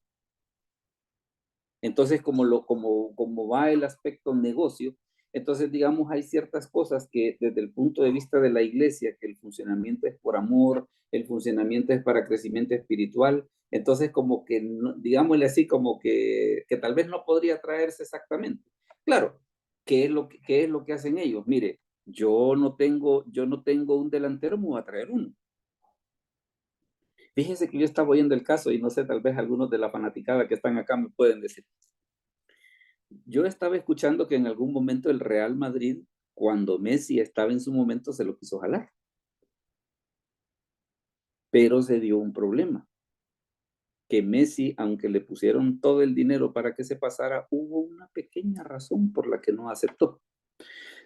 Entonces, como va el aspecto negocio, entonces, digamos, hay ciertas cosas que desde el punto de vista de la iglesia, que el funcionamiento es por amor, el funcionamiento es para crecimiento espiritual, entonces como que, digámosle así, como que tal vez no podría traerse exactamente. Claro, ¿qué es lo que hacen ellos? Mire, yo no tengo un delantero, me voy a traer uno. Fíjese que yo estaba oyendo el caso y no sé, tal vez algunos de la fanaticada que están acá me pueden decir. Yo estaba escuchando que en algún momento el Real Madrid, cuando Messi estaba en su momento, se lo quiso jalar. Pero se dio un problema. Que Messi, aunque le pusieron todo el dinero para que se pasara, hubo una pequeña razón por la que no aceptó.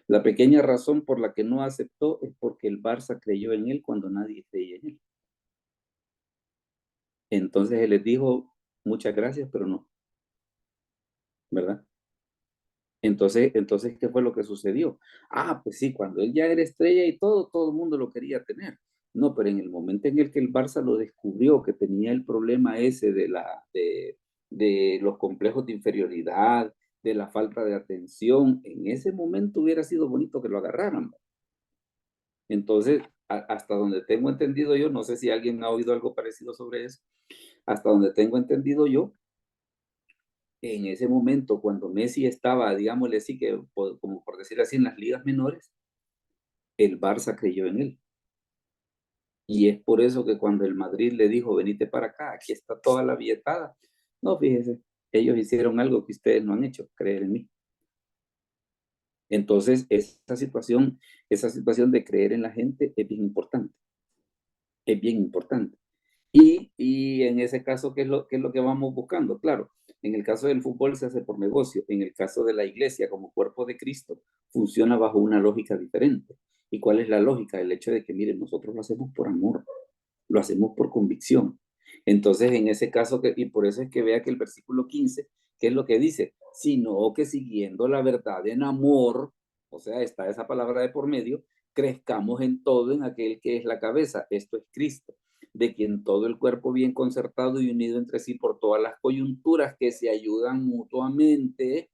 La pequeña razón por la que no aceptó es porque el Barça creyó en él cuando nadie creía en él. Entonces él les dijo, muchas gracias, pero no. ¿Verdad? Entonces, ¿qué fue lo que sucedió? Ah, pues sí, cuando él ya era estrella y todo el mundo lo quería tener. No, pero en el momento en el que el Barça lo descubrió, que tenía el problema ese de los complejos de inferioridad, de la falta de atención, en ese momento hubiera sido bonito que lo agarraran. Entonces, hasta donde tengo entendido yo, no sé si alguien ha oído algo parecido sobre eso, hasta donde tengo entendido yo, en ese momento, cuando Messi estaba, digámosle así, que como por decir así, en las ligas menores, el Barça creyó en él. Y es por eso que cuando el Madrid le dijo, venite para acá, aquí está toda la billetada. No, fíjese, ellos hicieron algo que ustedes no han hecho, creer en mí. Entonces, esa situación de creer en la gente es bien importante. Es bien importante. Y en ese caso, ¿qué es lo que vamos buscando? Claro, en el caso del fútbol se hace por negocio. En el caso de la iglesia como cuerpo de Cristo, funciona bajo una lógica diferente. ¿Y cuál es la lógica? El hecho de que, miren, nosotros lo hacemos por amor, lo hacemos por convicción. Entonces, en ese caso, y por eso es que vea que el versículo 15, ¿qué es lo que dice? Sino que siguiendo la verdad en amor, o sea, está esa palabra de por medio, crezcamos en todo en aquel que es la cabeza, esto es Cristo, de quien todo el cuerpo bien concertado y unido entre sí por todas las coyunturas que se ayudan mutuamente,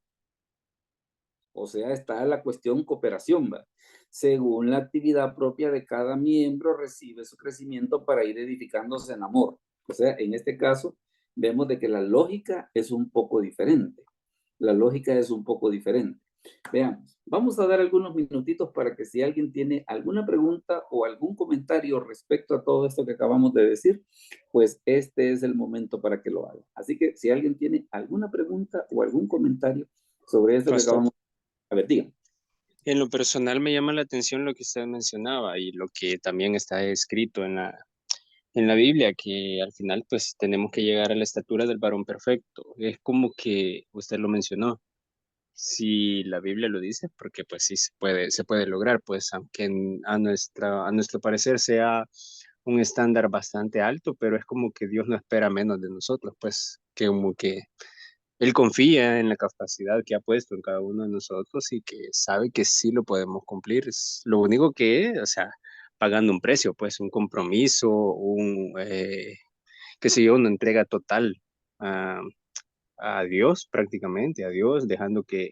o sea, está la cuestión cooperación, ¿va? Según la actividad propia de cada miembro, recibe su crecimiento para ir edificándose en amor. O sea, en este caso, vemos de que la lógica es un poco diferente. La lógica es un poco diferente. Veamos, vamos a dar algunos minutitos para que si alguien tiene alguna pregunta o algún comentario respecto a todo esto que acabamos de decir, pues este es el momento para que lo haga. Así que si alguien tiene alguna pregunta o algún comentario sobre esto que acabamos de decir, a ver, digan. En lo personal me llama la atención lo que usted mencionaba y lo que también está escrito en la Biblia, que al final pues tenemos que llegar a la estatura del varón perfecto. Es como que usted lo mencionó. Si la Biblia lo dice, porque pues sí se puede lograr, pues aunque a nuestro parecer sea un estándar bastante alto, pero es como que Dios no espera menos de nosotros, pues que como que Él confía en la capacidad que ha puesto en cada uno de nosotros y que sabe que sí lo podemos cumplir. Es lo único que es, o sea, pagando un precio, pues un compromiso, qué sé yo, una entrega total a, a Dios prácticamente, a Dios, dejando que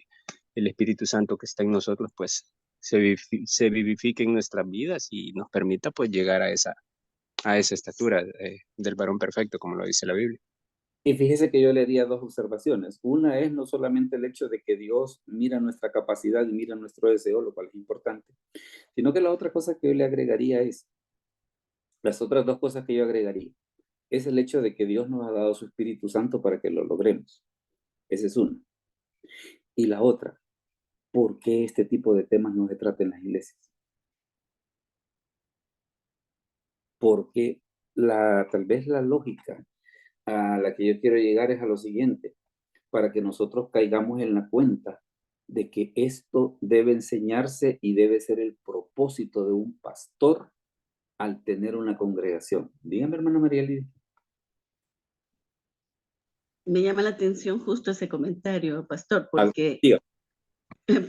el Espíritu Santo que está en nosotros, pues se vivifique en nuestras vidas y nos permita pues llegar a esa estatura del varón perfecto, como lo dice la Biblia. Y fíjese que yo le haría dos observaciones. Una es no solamente el hecho de que Dios mira nuestra capacidad y mira nuestro deseo, lo cual es importante, sino que la otra cosa que yo le agregaría es, las otras dos cosas que yo agregaría, es el hecho de que Dios nos ha dado su Espíritu Santo para que lo logremos. Esa es una. Y la otra, ¿por qué este tipo de temas no se trata en las iglesias? Porque tal vez la lógica a la que yo quiero llegar es a lo siguiente, para que nosotros caigamos en la cuenta de que esto debe enseñarse y debe ser el propósito de un pastor al tener una congregación. Dígame, hermana María Lidia. Me llama la atención justo ese comentario, pastor, porque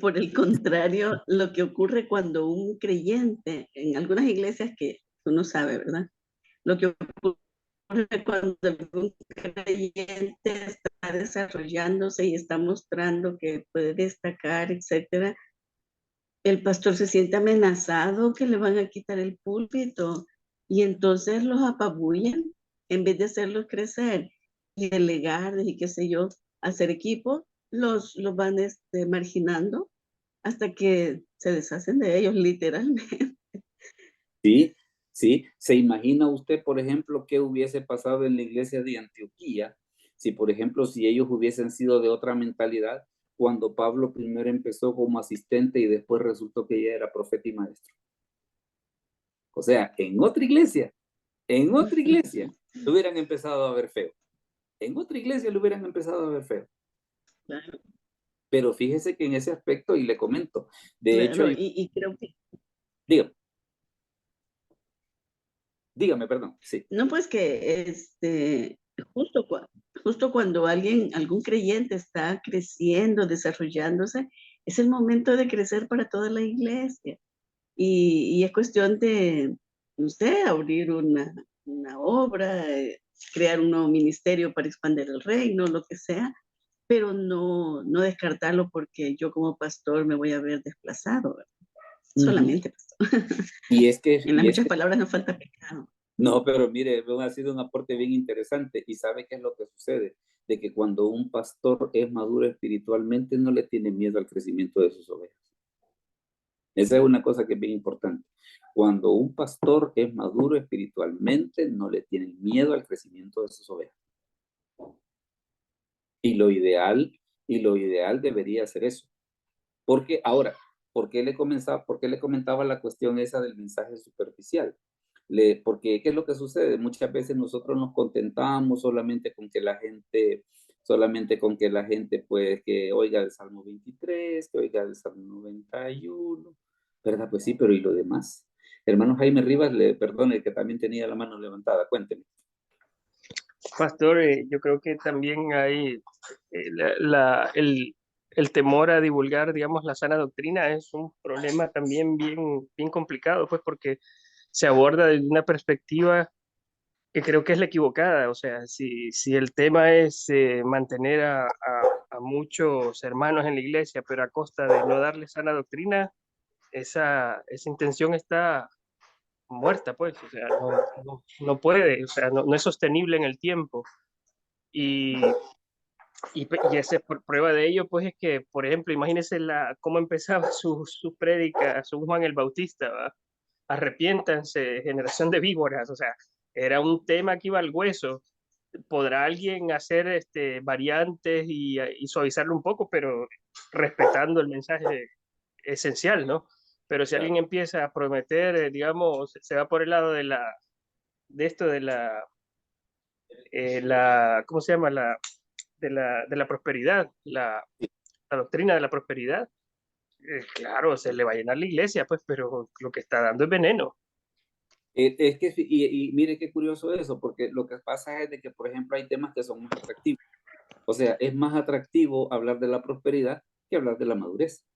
por el contrario, lo que ocurre cuando un creyente, en algunas iglesias que uno sabe, ¿verdad? Lo que ocurre cuando algún creyente está desarrollándose y está mostrando que puede destacar, etcétera, el pastor se siente amenazado que le van a quitar el púlpito y entonces los apabullan en vez de hacerlos crecer y delegar y qué sé yo, hacer equipo, los van marginando hasta que se deshacen de ellos literalmente. Sí, sí. ¿Se imagina usted, por ejemplo, qué hubiese pasado en la iglesia de Antioquía si, por ejemplo, si ellos hubiesen sido de otra mentalidad cuando Pablo primero empezó como asistente y después resultó que ya era profeta y maestro? O sea, en otra iglesia lo hubieran empezado a ver feo. En otra iglesia lo hubieran empezado a ver feo. Claro, Pero fíjese que en ese aspecto, y le comento, de hecho, claro, y creo que dígame. Dígame, perdón, sí. no, pues que justo, justo cuando algún creyente está creciendo, desarrollándose, es el momento de crecer para toda la iglesia. Y es cuestión de, no sé, abrir una obra, crear un nuevo ministerio para expandir el reino, lo que sea, pero no descartarlo porque yo como pastor me voy a ver desplazado, ¿verdad? Solamente pastor. Y es que, En las muchas palabras no falta pecado. no, pero mire, ha sido un aporte bien interesante. ¿Y sabe qué es lo que sucede? De que cuando un pastor es maduro espiritualmente, no le tiene miedo al crecimiento de sus ovejas. Esa es una cosa que es bien importante. Cuando un pastor es maduro espiritualmente, no le tiene miedo al crecimiento de sus ovejas. Y lo ideal debería ser eso. Porque ahora, ¿por qué le comentaba la cuestión esa del mensaje superficial? Porque, ¿qué es lo que sucede? Muchas veces nosotros nos contentamos solamente con que la gente, pues, que oiga el Salmo 23, que oiga el Salmo 91, ¿verdad? Pues sí, pero ¿y lo demás? Hermano Jaime Rivas, perdone, que también tenía la mano levantada, cuénteme. Pastor, yo creo que también hay el temor a divulgar, digamos, la sana doctrina es un problema también bien complicado, pues porque se aborda desde una perspectiva que creo que es la equivocada. O sea, si el tema es mantener a muchos hermanos en la iglesia, pero a costa de no darles sana doctrina, esa intención está muerta, pues, o sea, no puede, o sea, no es sostenible en el tiempo. Y esa prueba de ello, pues, es que, por ejemplo, imagínense cómo empezaba su prédica, su Juan el Bautista, ¿va? Arrepiéntanse, generación de víboras, o sea, era un tema que iba al hueso. Podrá alguien hacer variantes y suavizarlo un poco, pero respetando el mensaje esencial, ¿no? Pero si alguien empieza a prometer, digamos, se va por el lado de esto de ¿cómo se llama? De la prosperidad, la doctrina de la prosperidad, claro, se le va a llenar la iglesia, pues, pero lo que está dando es veneno. Es que, y mire qué curioso eso, porque lo que pasa es de que, por ejemplo, hay temas que son más atractivos. O sea, es más atractivo hablar de la prosperidad que hablar de la madurez.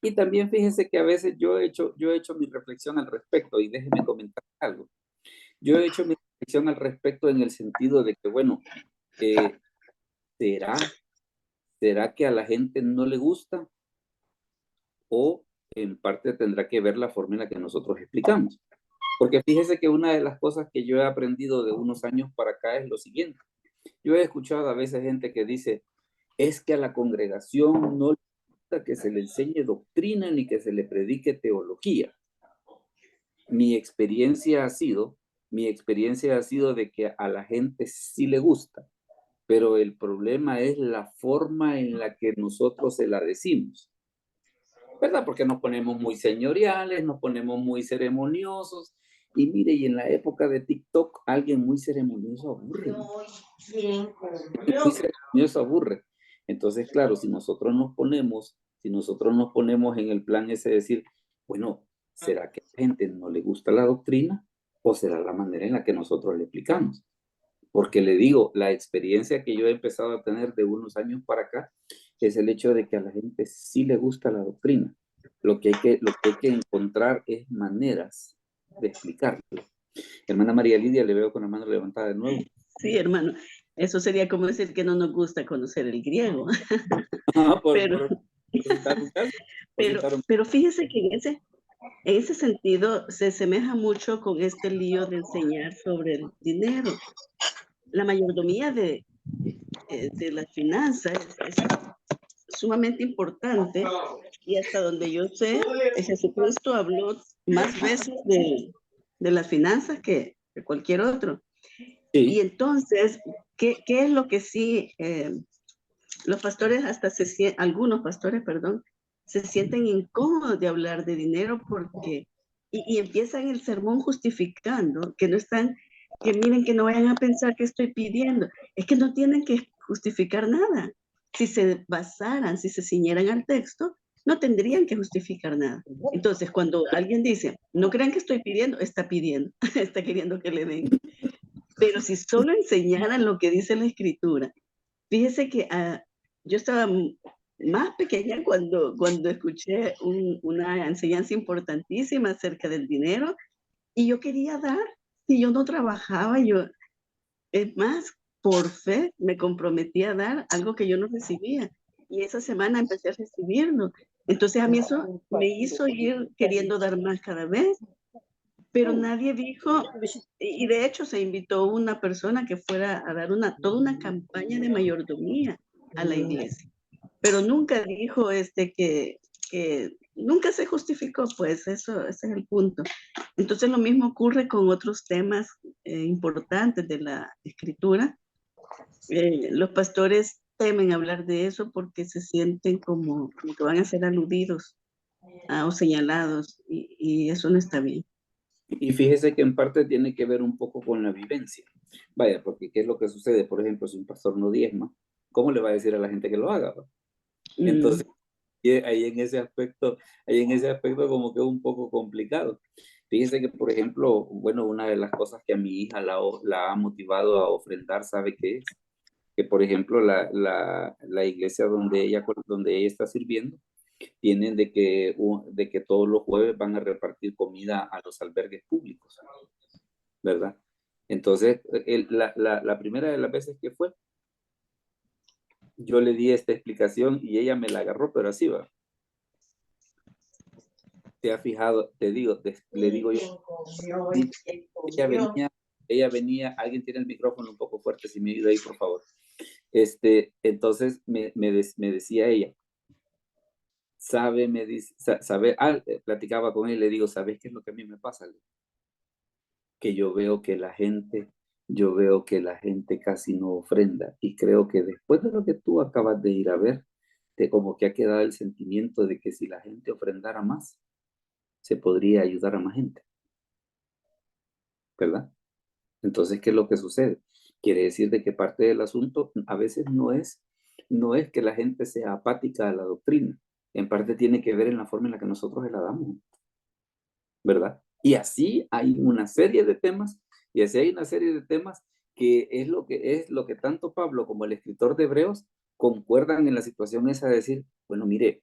Y también fíjense que a veces yo he hecho mi reflexión al respecto, y déjeme comentar algo. Yo he hecho mi reflexión al respecto en el sentido de que, bueno, ¿será que a la gente no le gusta? O en parte tendrá que ver la forma en la que nosotros explicamos. Porque fíjese que una de las cosas que yo he aprendido de unos años para acá es lo siguiente. Yo he escuchado a veces gente que dice, es que a la congregación no le gusta que se le enseñe doctrina ni que se le predique teología. Mi experiencia ha sido de que a la gente sí le gusta, pero el problema es la forma en la que nosotros se la decimos, ¿verdad? Porque nos ponemos muy señoriales, nos ponemos muy ceremoniosos, y mire, y en la época de TikTok, alguien muy ceremonioso aburre. Muy ceremonioso aburre. Entonces, claro, si nosotros nos ponemos en el plan ese de decir, bueno, ¿será que a la gente no le gusta la doctrina? ¿O será la manera en la que nosotros le explicamos? Porque le digo, la experiencia que yo he empezado a tener de unos años para acá es el hecho de que a la gente sí le gusta la doctrina. Lo que hay que encontrar es maneras de explicarlo. Hermana María Lidia, le veo con la mano levantada de nuevo. Sí, hermano. Eso sería como decir que no nos gusta conocer el griego. Pero fíjese que en ese sentido se asemeja mucho con este lío de enseñar sobre el dinero. La mayordomía de las finanzas es sumamente importante, y hasta donde yo sé, Jesucristo habló más veces de las finanzas que cualquier otro. Sí. Y entonces, ¿qué es lo que sí los pastores algunos pastores, perdón, se sienten incómodos de hablar de dinero porque y empiezan el sermón justificando que no están, que miren, que no vayan a pensar que estoy pidiendo? Es que no tienen que justificar nada. Si se basaran, si se ciñeran al texto, no tendrían que justificar nada. Entonces, cuando alguien dice, no crean que estoy pidiendo, está pidiendo, está queriendo que le den. Pero si solo enseñaran lo que dice la Escritura, fíjese que yo estaba más pequeña cuando escuché una enseñanza importantísima acerca del dinero, y yo quería dar, si yo no trabajaba, es más, por fe me comprometí a dar algo que yo no recibía, y esa semana empecé a recibirlo. Entonces a mí eso me hizo ir queriendo dar más cada vez, pero nadie dijo, y de hecho se invitó una persona que fuera a dar toda una campaña de mayordomía a la iglesia, pero nunca dijo que nunca se justificó, pues eso, ese es el punto. Entonces lo mismo ocurre con otros temas importantes de la escritura. Los pastores temen hablar de eso porque se sienten como que van a ser aludidos o señalados, y eso no está bien. Y fíjese que en parte tiene que ver un poco con la vivencia. Vaya, porque ¿qué es lo que sucede? Por ejemplo, si un pastor no diezma, ¿cómo le va a decir a la gente que lo haga? Entonces, ahí en ese aspecto como que es un poco complicado. Fíjese que, por ejemplo, bueno, una de las cosas que a mi hija la ha motivado a ofrendar, ¿sabe qué es? Que, por ejemplo, la iglesia donde ella está sirviendo, tienen de que todos los jueves van a repartir comida a los albergues públicos, ¿verdad? Entonces, la primera de las veces que fue, yo le di esta explicación y ella me la agarró, pero así va. ¿Te has fijado? Le digo yo, ella venía, alguien tiene el micrófono un poco fuerte, si me ayuda ahí, por favor. Entonces me decía ella, platicaba con él, le digo, ¿sabes qué es lo que a mí me pasa? Que yo veo que la gente casi no ofrenda, y creo que después de lo que tú acabas de ir a ver, como que ha quedado el sentimiento de que si la gente ofrendara más, se podría ayudar a más gente, ¿verdad? Entonces, ¿qué es lo que sucede? Quiere decir de que parte del asunto a veces no es que la gente sea apática a la doctrina, en parte tiene que ver en la forma en la que nosotros la damos, ¿verdad? Y así hay una serie de temas, que es lo que tanto Pablo como el escritor de Hebreos concuerdan en la situación esa de decir, bueno, mire,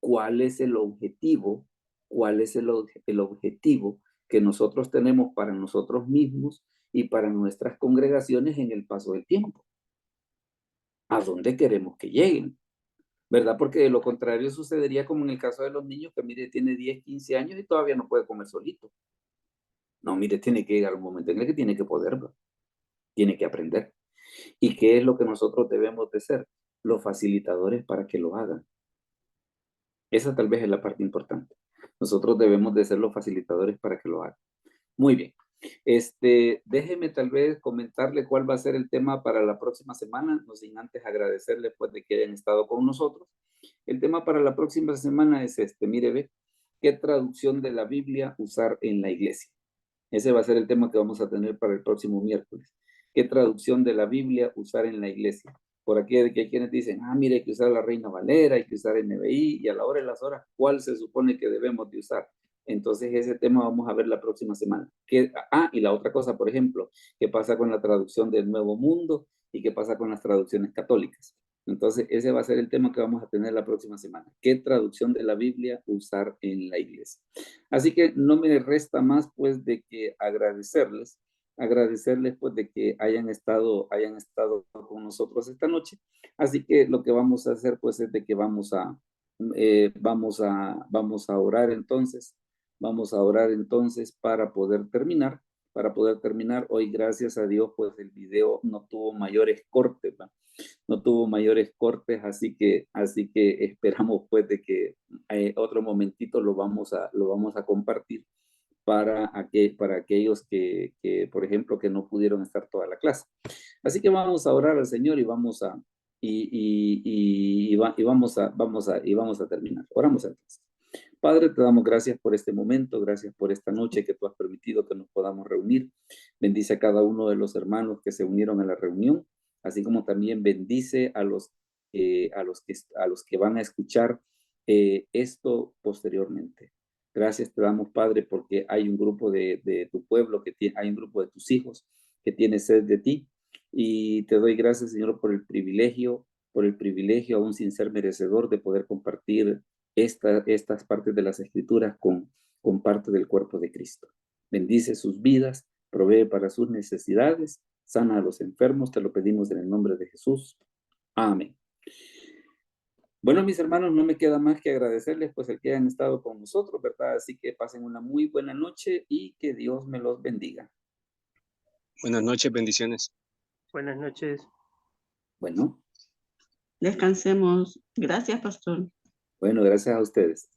¿cuál es el objetivo? ¿Cuál es el objetivo que nosotros tenemos para nosotros mismos y para nuestras congregaciones en el paso del tiempo? ¿A dónde queremos que lleguen? ¿Verdad? Porque de lo contrario sucedería como en el caso de los niños, que mire, tiene 10, 15 años y todavía no puede comer solito. No, mire, tiene que llegar un momento en el que tiene que poder, tiene que aprender. ¿Y qué es lo que nosotros debemos de ser? Los facilitadores para que lo hagan. Esa tal vez es la parte importante. Nosotros debemos de ser los facilitadores para que lo hagan. Muy bien. Déjeme tal vez comentarle cuál va a ser el tema para la próxima semana, no sin antes agradecerle pues de que hayan estado con nosotros. El tema para la próxima semana es mire, ve, ¿qué traducción de la Biblia usar en la iglesia? Ese va a ser el tema que vamos a tener para el próximo miércoles. ¿Qué traducción de la Biblia usar en la iglesia? Por aquí hay quienes dicen, mire, hay que usar la Reina Valera, hay que usar NBI, y a la hora de las horas, ¿cuál se supone que debemos de usar? Entonces ese tema vamos a ver la próxima semana. Y la otra cosa, por ejemplo, ¿qué pasa con la traducción del Nuevo Mundo y qué pasa con las traducciones católicas? Entonces, ese va a ser el tema que vamos a tener la próxima semana. ¿Qué traducción de la Biblia usar en la iglesia? Así que no me resta más, pues, de que agradecerles pues de que hayan estado con nosotros esta noche. Así que lo que vamos a hacer pues es de que vamos a orar entonces, para poder terminar. Hoy, gracias a Dios, pues el video no tuvo mayores cortes, ¿va? No tuvo mayores cortes, así que esperamos pues de que otro momentito lo vamos a compartir para aquellos que, por ejemplo, que no pudieron estar toda la clase. Así que vamos a orar al Señor y vamos a terminar. Oramos entonces. Padre, te damos gracias por este momento, gracias por esta noche que tú has permitido que nos podamos reunir. Bendice a cada uno de los hermanos que se unieron a la reunión, así como también bendice a los que van a escuchar esto posteriormente. Gracias te damos, Padre, porque hay un grupo de tu pueblo, hay un grupo de tus hijos que tiene sed de ti. Y te doy gracias, Señor, por el privilegio, aún sin ser merecedor, de poder compartir estas partes de las Escrituras con parte del cuerpo de Cristo. Bendice sus vidas, provee para sus necesidades, sana a los enfermos, te lo pedimos en el nombre de Jesús. Amén. Bueno, mis hermanos, no me queda más que agradecerles pues el que hayan estado con nosotros, ¿verdad? Así que pasen una muy buena noche y que Dios me los bendiga. Buenas noches, bendiciones. Buenas noches. Bueno. Descansemos. Gracias, pastor. Bueno, gracias a ustedes.